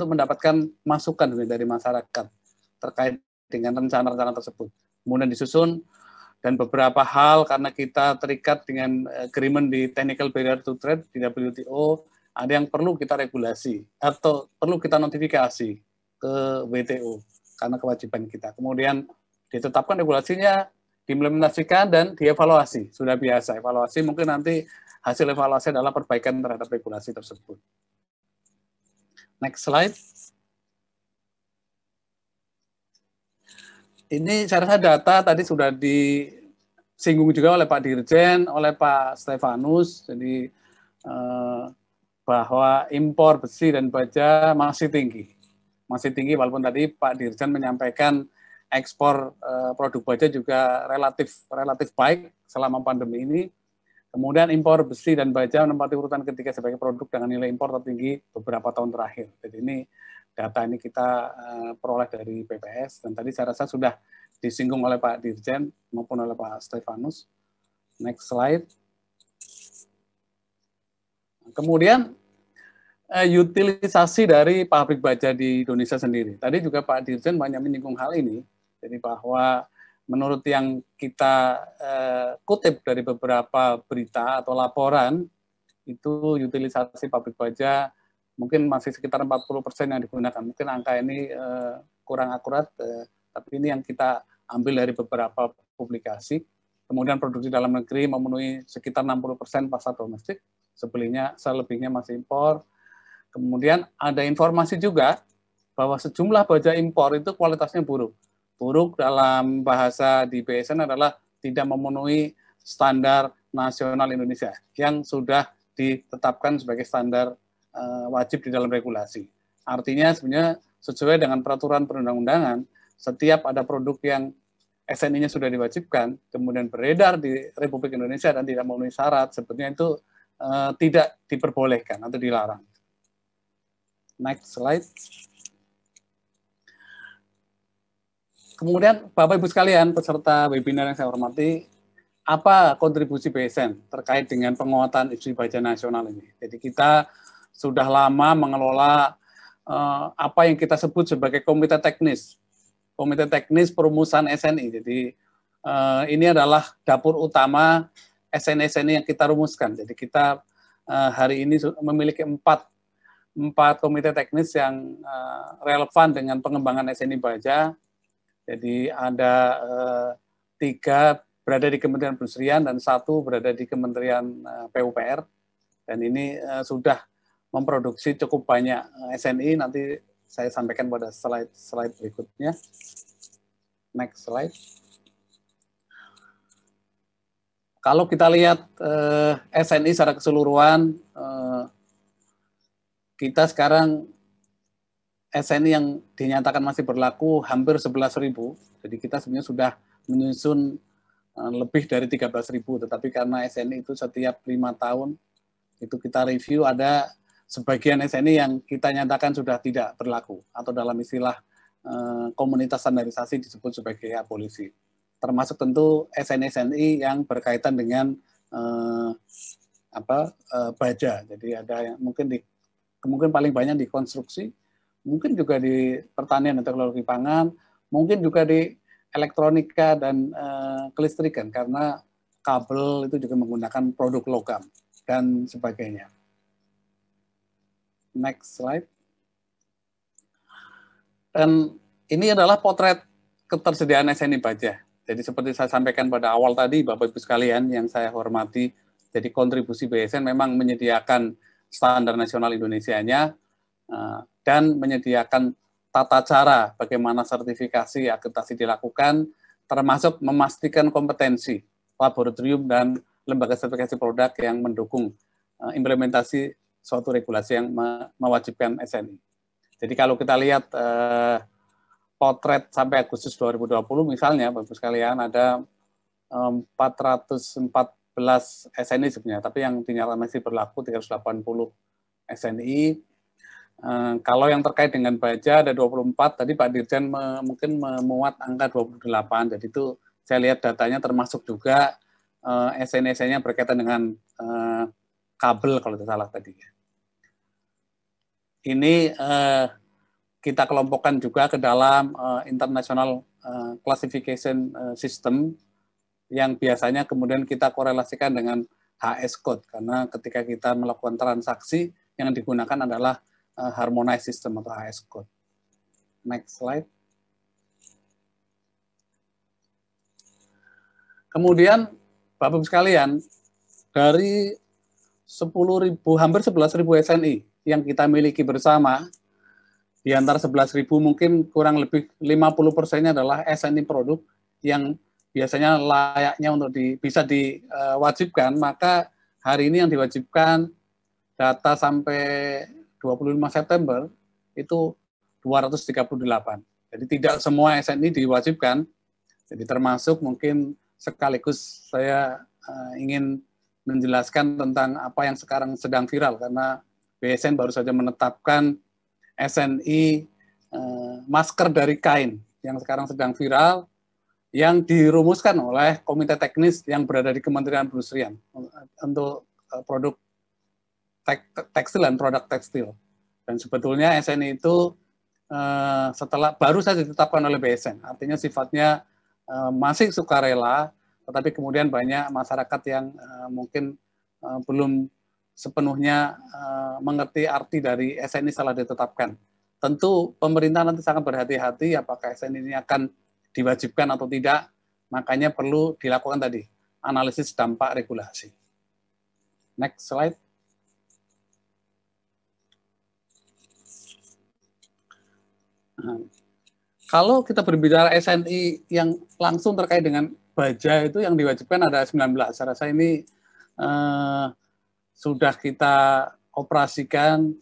mendapatkan masukan dari masyarakat terkait dengan rencana-rencana tersebut. Kemudian disusun, dan beberapa hal karena kita terikat dengan agreement di Technical Barrier to Trade di WTO, ada yang perlu kita regulasi atau perlu kita notifikasi ke WTO karena kewajiban kita. Kemudian ditetapkan regulasinya, diimplementasikan, dan dievaluasi. Sudah biasa, evaluasi mungkin nanti hasil evaluasi adalah perbaikan terhadap regulasi tersebut. Next slide. Ini saya rasa data tadi sudah disinggung juga oleh Pak Dirjen, oleh Pak Stefanus, jadi bahwa impor besi dan baja masih tinggi. Masih tinggi walaupun tadi Pak Dirjen menyampaikan ekspor produk baja juga relatif baik selama pandemi ini. Kemudian impor besi dan baja menempati urutan ketiga sebagai produk dengan nilai impor tertinggi beberapa tahun terakhir. Jadi ini data ini kita peroleh dari BPS, dan tadi saya rasa sudah disinggung oleh Pak Dirjen maupun oleh Pak Stefanus. Next slide. Kemudian utilisasi dari pabrik baja di Indonesia sendiri. Tadi juga Pak Dirjen banyak menyinggung hal ini. Jadi bahwa menurut yang kita kutip dari beberapa berita atau laporan, itu utilisasi pabrik baja mungkin masih sekitar 40% yang digunakan. Mungkin angka ini kurang akurat, tapi ini yang kita ambil dari beberapa publikasi. Kemudian produksi dalam negeri memenuhi sekitar 60% pasar domestik, selebihnya masih impor. Kemudian ada informasi juga bahwa sejumlah baja impor itu kualitasnya buruk. Buruk dalam bahasa di BSN adalah tidak memenuhi standar nasional Indonesia yang sudah ditetapkan sebagai standar wajib di dalam regulasi. Artinya sebenarnya sesuai dengan peraturan perundang-undangan, setiap ada produk yang SNI-nya sudah diwajibkan, kemudian beredar di Republik Indonesia dan tidak memenuhi syarat, sebetulnya itu tidak diperbolehkan atau dilarang. Next slide. Kemudian Bapak Ibu sekalian, peserta webinar yang saya hormati, apa kontribusi BSN terkait dengan penguatan industri baja nasional ini? Jadi kita sudah lama mengelola apa yang kita sebut sebagai komite teknis perumusan SNI. Jadi ini adalah dapur utama SNI yang kita rumuskan. Jadi kita hari ini memiliki empat komite teknis yang relevan dengan pengembangan SNI baja. Jadi ada 3 berada di Kementerian Perindustrian dan 1 berada di Kementerian PUPR. Dan ini sudah memproduksi cukup banyak SNI. Nanti saya sampaikan pada slide berikutnya. Next slide. Kalau kita lihat SNI secara keseluruhan, kita sekarang SNI yang dinyatakan masih berlaku hampir 11.000. Jadi kita sebenarnya sudah menyusun lebih dari 13.000, tetapi karena SNI itu setiap 5 tahun itu kita review, ada sebagian SNI yang kita nyatakan sudah tidak berlaku, atau dalam istilah komunitas standarisasi disebut sebagai abolisi. Termasuk tentu SNI yang berkaitan dengan baja. Jadi ada yang mungkin paling banyak di konstruksi, mungkin juga di pertanian dan teknologi pangan, mungkin juga di elektronika dan kelistrikan, karena kabel itu juga menggunakan produk logam dan sebagainya. Next slide. Dan ini adalah potret ketersediaan SNI baja. Jadi seperti saya sampaikan pada awal tadi, Bapak Ibu sekalian yang saya hormati, jadi kontribusi BSN memang menyediakan standar nasional Indonesianya, dan menyediakan tata cara bagaimana sertifikasi akreditasi dilakukan, termasuk memastikan kompetensi laboratorium dan lembaga sertifikasi produk yang mendukung implementasi suatu regulasi yang mewajibkan SNI. Jadi kalau kita lihat potret sampai Agustus 2020 misalnya, Bapak sekalian, ada 414 SNI sebenarnya, tapi yang dinyatakan masih berlaku 380 SNI. Kalau yang terkait dengan baja ada 24, tadi Pak Dirjen mungkin memuat angka 28, jadi itu saya lihat datanya termasuk juga SNI-SNI yang berkaitan dengan kabel kalau tidak salah tadi. Ini kita kelompokkan juga ke dalam International Classification System yang biasanya kemudian kita korelasikan dengan HS code, karena ketika kita melakukan transaksi yang digunakan adalah harmonized system atau HS code. Next slide. Kemudian Bapak-Ibu sekalian, dari 10.000, hampir 11.000 SNI yang kita miliki bersama, di antara 11.000 mungkin kurang lebih 50%-nya adalah SNI produk yang biasanya layaknya untuk bisa diwajibkan, maka hari ini yang diwajibkan data sampai 25 September itu 238. Jadi tidak semua SNI diwajibkan. Jadi termasuk mungkin sekaligus saya ingin menjelaskan tentang apa yang sekarang sedang viral, karena BSN baru saja menetapkan SNI masker dari kain yang sekarang sedang viral, yang dirumuskan oleh komite teknis yang berada di Kementerian Perindustrian untuk produk tekstil dan produk tekstil. Dan sebetulnya SNI itu setelah baru saja ditetapkan oleh BSN, artinya sifatnya masih sukarela, tetapi kemudian banyak masyarakat yang mungkin belum sepenuhnya mengerti arti dari SNI setelah ditetapkan. Tentu pemerintah nanti sangat berhati-hati apakah SNI ini akan diwajibkan atau tidak, makanya perlu dilakukan tadi analisis dampak regulasi. Next slide. Kalau kita berbicara SNI yang langsung terkait dengan baja, itu yang diwajibkan ada 19. Saya rasa ini sudah kita operasikan.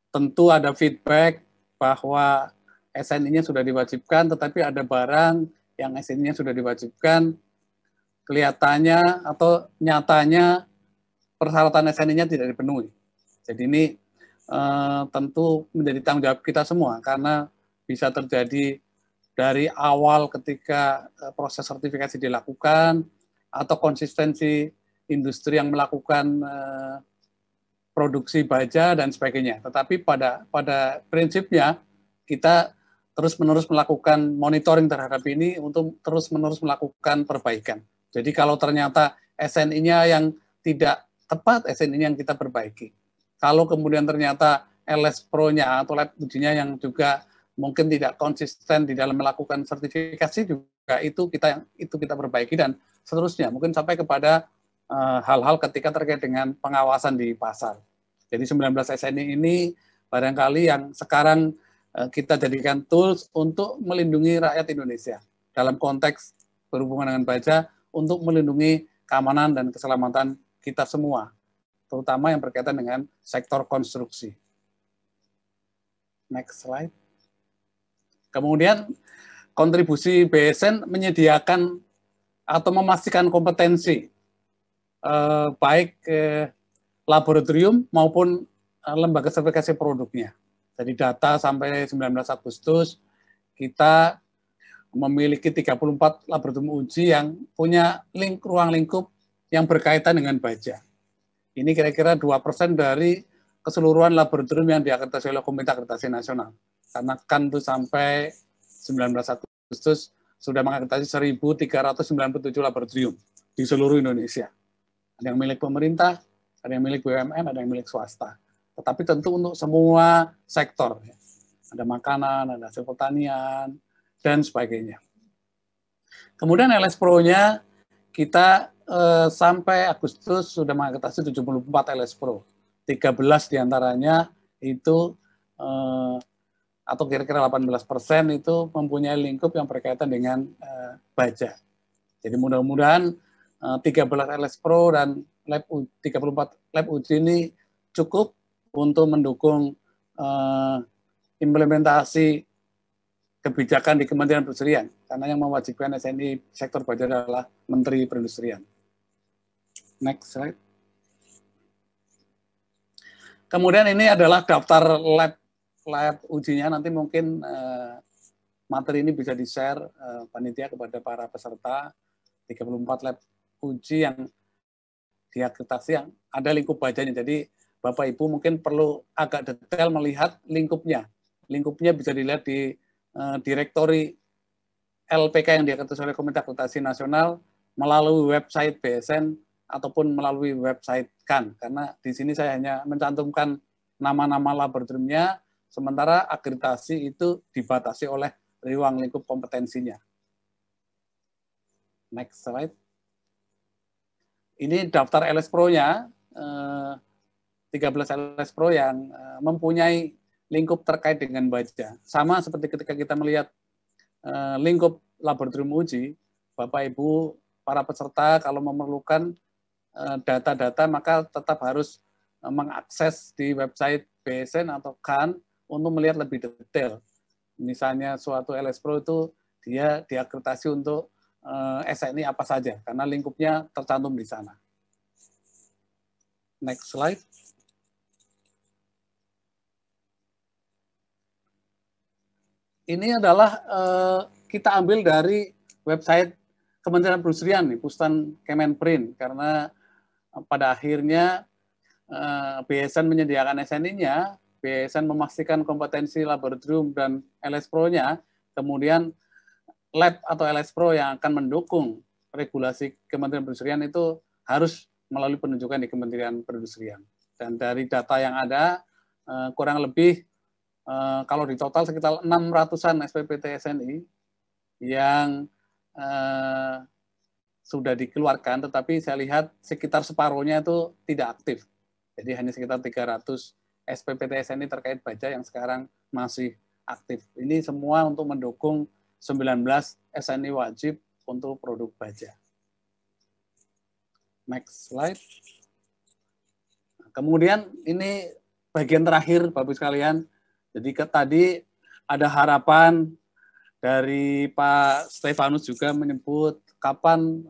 Tentu ada feedback bahwa SNI-nya sudah diwajibkan, tetapi ada barang yang SNI-nya sudah diwajibkan, kelihatannya atau nyatanya persyaratan SNI-nya tidak dipenuhi. Jadi ini tentu menjadi tanggung jawab kita semua, karena bisa terjadi dari awal ketika proses sertifikasi dilakukan, atau konsistensi industri yang melakukan produksi baja dan sebagainya. Tetapi pada prinsipnya kita terus-menerus melakukan monitoring terhadap ini untuk terus-menerus melakukan perbaikan. Jadi kalau ternyata SNI-nya yang tidak tepat, SNI-nya yang kita perbaiki. Kalau kemudian ternyata LS Pro-nya atau lab ujinya yang juga mungkin tidak konsisten di dalam melakukan sertifikasi, juga itu kita perbaiki, dan seterusnya. Mungkin sampai kepada hal-hal ketika terkait dengan pengawasan di pasar. Jadi 19 SNI ini barangkali yang sekarang kita jadikan tools untuk melindungi rakyat Indonesia dalam konteks berhubungan dengan baja, untuk melindungi keamanan dan keselamatan kita semua, terutama yang berkaitan dengan sektor konstruksi. Next slide. Kemudian kontribusi BSN menyediakan atau memastikan kompetensi baik laboratorium maupun lembaga sertifikasi produknya. Jadi data sampai 19 Agustus kita memiliki 34 laboratorium uji yang punya ruang lingkup yang berkaitan dengan baja. Ini kira-kira 2% dari keseluruhan laboratorium yang diakreditasi oleh Komite Akreditasi Nasional. Karena kan itu sampai 19 Agustus sudah mengakreditasi 1.397 laboratorium di seluruh Indonesia. Ada yang milik pemerintah, ada yang milik BUMN, ada yang milik swasta. Tetapi tentu untuk semua sektor. Ada makanan, ada hasil pertanian, dan sebagainya. Kemudian LS Pro-nya kita sampai Agustus sudah mengakreditasi 74 LS Pro. 13 diantaranya itu atau kira-kira 18% itu mempunyai lingkup yang berkaitan dengan baja. Jadi mudah-mudahan 13 LS Pro dan 34 lab uji ini cukup untuk mendukung implementasi kebijakan di Kementerian Perindustrian, karena yang mewajibkan SNI sektor baja adalah Menteri Perindustrian. Next slide. Kemudian ini adalah daftar lab ujinya, nanti mungkin materi ini bisa di-share panitia kepada para peserta. 34 lab uji yang diakreditasi, yang ada lingkup bajanya. Jadi Bapak Ibu mungkin perlu agak detail melihat lingkupnya. Lingkupnya bisa dilihat di direktori LPK yang diakreditasi oleh Komite Akreditasi Nasional melalui website BSN ataupun melalui website KAN. Karena di sini saya hanya mencantumkan nama-nama laboratoriumnya, sementara akreditasi itu dibatasi oleh ruang lingkup kompetensinya. Next slide. Ini daftar LS Pro-nya, 13 LS Pro yang mempunyai lingkup terkait dengan baja. Sama seperti ketika kita melihat lingkup laboratorium uji, Bapak Ibu, para peserta kalau memerlukan data-data maka tetap harus mengakses di website BSN atau KAN untuk melihat lebih detail. Misalnya suatu LS Pro itu dia diakreditasi untuk SNI apa saja, karena lingkupnya tercantum di sana. Next slide. Ini adalah kita ambil dari website Kementerian Perindustrian, Pustan Kemenperin, karena pada akhirnya BSN menyediakan SNI-nya, BSN memastikan kompetensi laboratorium dan LS Pro-nya, kemudian lab atau LS Pro yang akan mendukung regulasi Kementerian Perindustrian itu harus melalui penunjukan di Kementerian Perindustrian. Dan dari data yang ada, kurang lebih kalau di total sekitar 600-an SPPT SNI yang sudah dikeluarkan, tetapi saya lihat sekitar separuhnya itu tidak aktif. Jadi hanya sekitar 300 SPPT SNI terkait baja yang sekarang masih aktif. Ini semua untuk mendukung 19 SNI wajib untuk produk baja. Next slide. Kemudian ini bagian terakhir, Bapak Ibu sekalian. Jadi tadi ada harapan dari Pak Stefanus juga menyebut kapan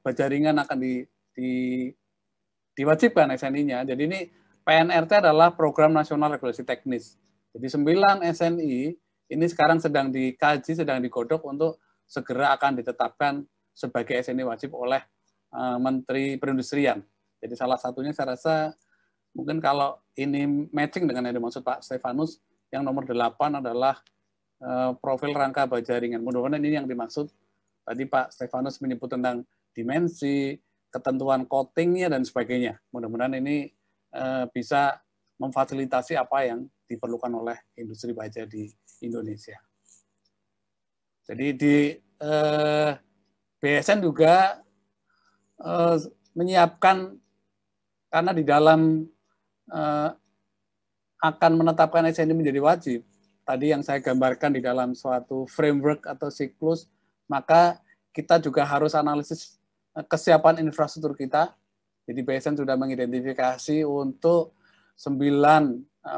baja ringan akan diwajibkan SNI-nya. Jadi ini PNRT adalah Program Nasional Regulasi Teknis. Jadi 9 SNI ini sekarang sedang dikaji, sedang digodok untuk segera akan ditetapkan sebagai SNI wajib oleh Menteri Perindustrian. Jadi salah satunya saya rasa mungkin kalau ini matching dengan yang dimaksud Pak Stefanus, yang nomor 8 adalah profil rangka baja ringan. Mudah-mudahan ini yang dimaksud. Tadi Pak Stefanus menyebut tentang dimensi, ketentuan coatingnya, dan sebagainya. Mudah-mudahan ini bisa memfasilitasi apa yang diperlukan oleh industri baja di Indonesia. Jadi di BSN juga menyiapkan, karena di dalam akan menetapkan SNI menjadi wajib, tadi yang saya gambarkan di dalam suatu framework atau siklus, maka kita juga harus analisis kesiapan infrastruktur kita. Jadi BSN sudah mengidentifikasi untuk 9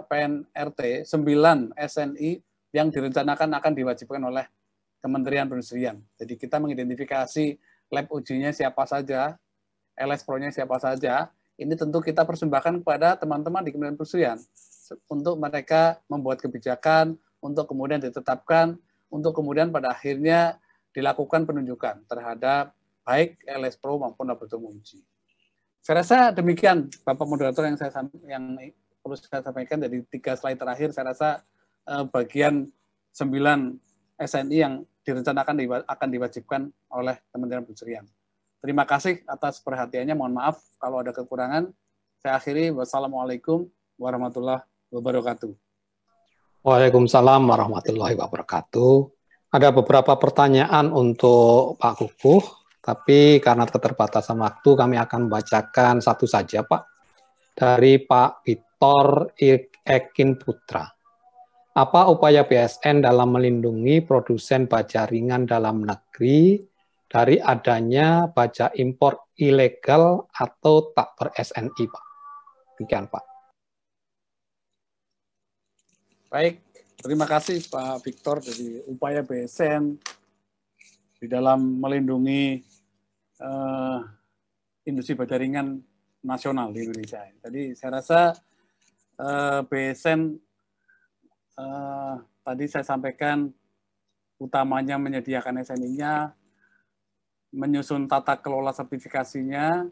PNRT, 9 SNI yang direncanakan akan diwajibkan oleh Kementerian Perindustrian. Jadi kita mengidentifikasi lab ujinya siapa saja, LS Pro-nya siapa saja. Ini tentu kita persembahkan kepada teman-teman di Kementerian Perindustrian untuk mereka membuat kebijakan, untuk kemudian ditetapkan, untuk kemudian pada akhirnya dilakukan penunjukan terhadap baik LS Pro maupun laboratorium uji. Saya rasa demikian, Bapak Moderator, yang perlu saya sampaikan. Dari 3 slide terakhir, saya rasa bagian 9 SNI yang direncanakan akan diwajibkan oleh Kementerian Perindustrian. Terima kasih atas perhatiannya. Mohon maaf kalau ada kekurangan. Saya akhiri. Wassalamualaikum warahmatullahi wabarakatuh. Waalaikumsalam warahmatullahi wabarakatuh. Ada beberapa pertanyaan untuk Pak Kukuh, tapi karena keterbatasan waktu kami akan membacakan satu saja, Pak. Dari Pak Victor Ekin Putra. Apa upaya BSN dalam melindungi produsen baja ringan dalam negeri dari adanya baja impor ilegal atau tak ber-SNI, Pak. Demikian, Pak. Baik, terima kasih Pak Victor dari upaya BSN di dalam melindungi industri baja ringan nasional di Indonesia. Tadi saya rasa BSN tadi saya sampaikan utamanya menyediakan SNI-nya, menyusun tata kelola sertifikasinya,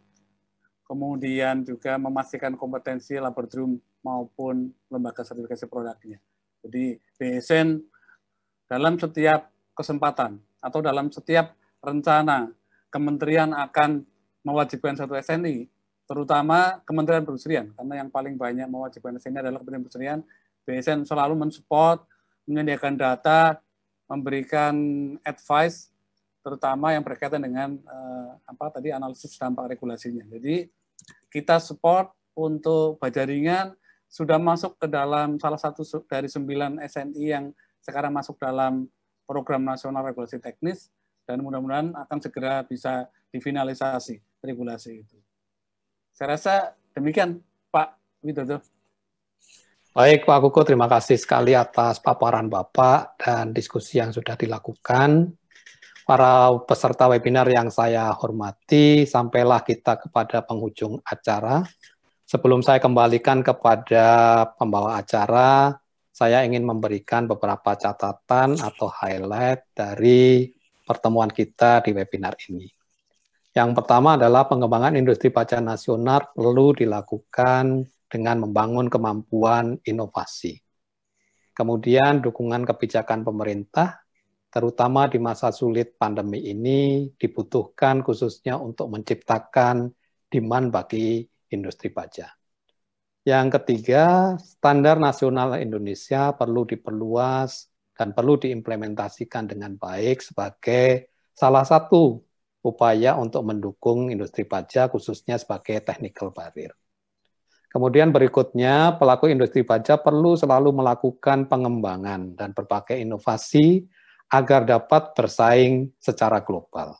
kemudian juga memastikan kompetensi laboratorium maupun lembaga sertifikasi produknya. Jadi BSN dalam setiap kesempatan atau dalam setiap rencana kementerian akan mewajibkan satu SNI, terutama Kementerian Perindustrian, karena yang paling banyak mewajibkan SNI adalah Kementerian Perindustrian. BSN selalu mensupport, menyediakan data, memberikan advice, terutama yang berkaitan dengan analisis dampak regulasinya. Jadi kita support untuk baja ringan sudah masuk ke dalam salah satu dari 9 SNI yang sekarang masuk dalam program nasional regulasi teknis, dan mudah-mudahan akan segera bisa difinalisasi regulasi itu. Saya rasa demikian, Pak Widodo. Baik, Pak Kuku, terima kasih sekali atas paparan Bapak dan diskusi yang sudah dilakukan. Para peserta webinar yang saya hormati, sampailah kita kepada penghujung acara. Sebelum saya kembalikan kepada pembawa acara, saya ingin memberikan beberapa catatan atau highlight dari pertemuan kita di webinar ini. Yang pertama adalah pengembangan industri baja nasional perlu dilakukan dengan membangun kemampuan inovasi. Kemudian dukungan kebijakan pemerintah, terutama di masa sulit pandemi ini, dibutuhkan khususnya untuk menciptakan demand bagi industri baja. Yang ketiga, standar nasional Indonesia perlu diperluas dan perlu diimplementasikan dengan baik sebagai salah satu upaya untuk mendukung industri baja, khususnya sebagai technical barrier. Kemudian berikutnya, pelaku industri baja perlu selalu melakukan pengembangan dan berbagai inovasi agar dapat bersaing secara global.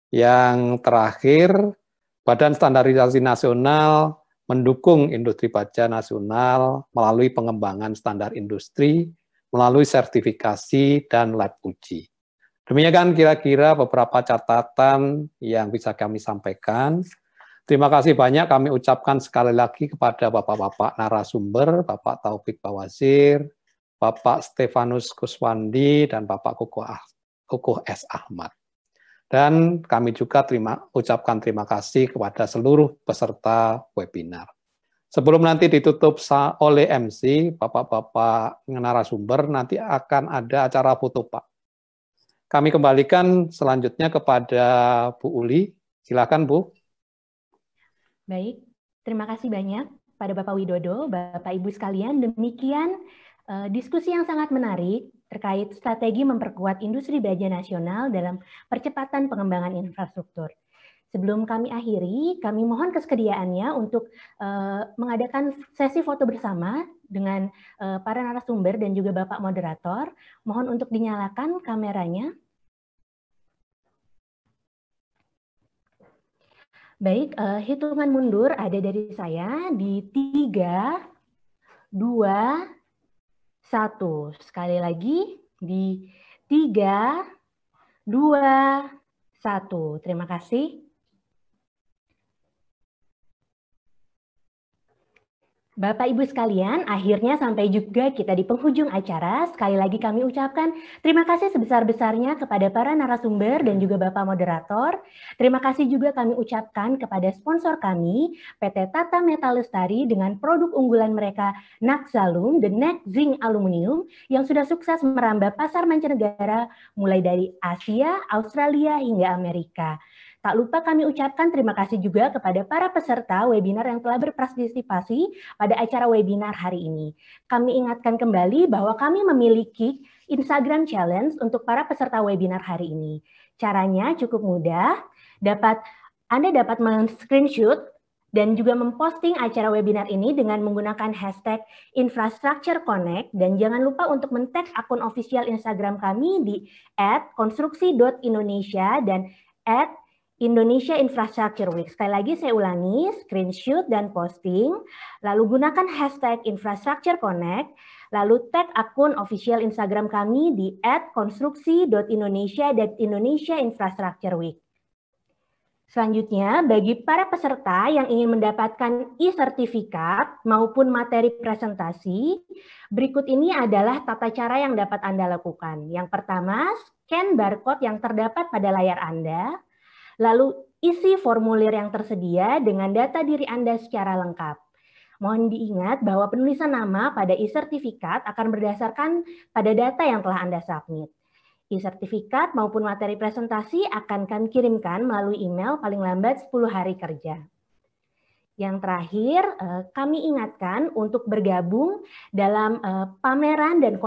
Yang terakhir, Badan Standarisasi Nasional mendukung industri baja nasional melalui pengembangan standar industri, melalui sertifikasi dan lab uji. Demikian kira-kira beberapa catatan yang bisa kami sampaikan. Terima kasih banyak kami ucapkan sekali lagi kepada Bapak-Bapak narasumber, Bapak Taufik Bawazir, Bapak Stefanus Kuswandi, dan Bapak Kukuh S. Ahmad. Dan kami juga ucapkan terima kasih kepada seluruh peserta webinar. Sebelum nanti ditutup oleh MC, Bapak-Bapak narasumber, nanti akan ada acara foto, Pak. Kami kembalikan selanjutnya kepada Bu Uli. Silakan, Bu. Baik, terima kasih banyak pada Bapak Widodo, Bapak Ibu sekalian. Demikian diskusi yang sangat menarik terkait strategi memperkuat industri baja nasional dalam percepatan pengembangan infrastruktur. Sebelum kami akhiri, kami mohon kesediaannya untuk mengadakan sesi foto bersama dengan para narasumber dan juga Bapak Moderator. Mohon untuk dinyalakan kameranya. Baik, hitungan mundur ada dari saya di 3, 2, 1. Sekali lagi di 3, 2, 1. Terima kasih. Bapak Ibu sekalian, akhirnya sampai juga kita di penghujung acara. Sekali lagi kami ucapkan terima kasih sebesar-besarnya kepada para narasumber dan juga Bapak Moderator. Terima kasih juga kami ucapkan kepada sponsor kami, PT Tata Metal Lestari dengan produk unggulan mereka Naxalum dan Neck Zinc Aluminium yang sudah sukses merambah pasar mancanegara mulai dari Asia, Australia hingga Amerika. Tak lupa kami ucapkan terima kasih juga kepada para peserta webinar yang telah berpartisipasi pada acara webinar hari ini. Kami ingatkan kembali bahwa kami memiliki Instagram Challenge untuk para peserta webinar hari ini. Caranya cukup mudah, Anda dapat men-screenshot dan juga memposting acara webinar ini dengan menggunakan hashtag Infrastructure Connect, dan jangan lupa untuk men-tag akun official Instagram kami di @konstruksi.indonesia dan @Indonesia Infrastructure Week. Sekali lagi saya ulangi, screenshot dan posting, lalu gunakan hashtag Infrastructure Connect, lalu tag akun official Instagram kami di @konstruksi.indonesia dan Indonesia Infrastructure Week. Selanjutnya, bagi para peserta yang ingin mendapatkan e-sertifikat maupun materi presentasi, berikut ini adalah tata cara yang dapat Anda lakukan. Yang pertama, scan barcode yang terdapat pada layar Anda, lalu isi formulir yang tersedia dengan data diri Anda secara lengkap. Mohon diingat bahwa penulisan nama pada e-sertifikat akan berdasarkan pada data yang telah Anda submit. E-sertifikat maupun materi presentasi akan kami kirimkan melalui email paling lambat 10 hari kerja. Yang terakhir, kami ingatkan untuk bergabung dalam pameran dan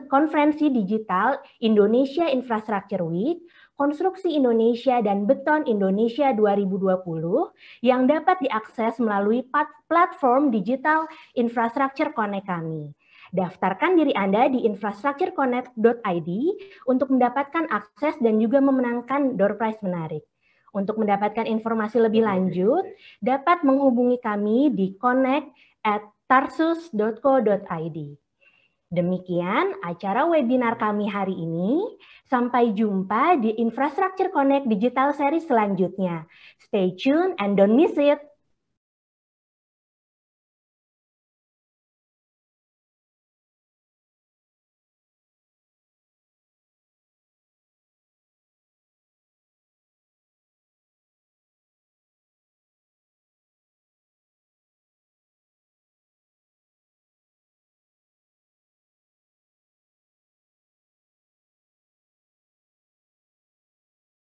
konferensi digital Indonesia Infrastructure Week, Konstruksi Indonesia dan Beton Indonesia 2020 yang dapat diakses melalui platform digital Infrastructure Connect kami. Daftarkan diri Anda di infrastructureconnect.id untuk mendapatkan akses dan juga memenangkan door prize menarik. Untuk mendapatkan informasi lebih lanjut, dapat menghubungi kami di connect@tarsus.co.id. Demikian acara webinar kami hari ini. Sampai jumpa di Infrastructure Connect Digital Series selanjutnya. Stay tuned and don't miss it.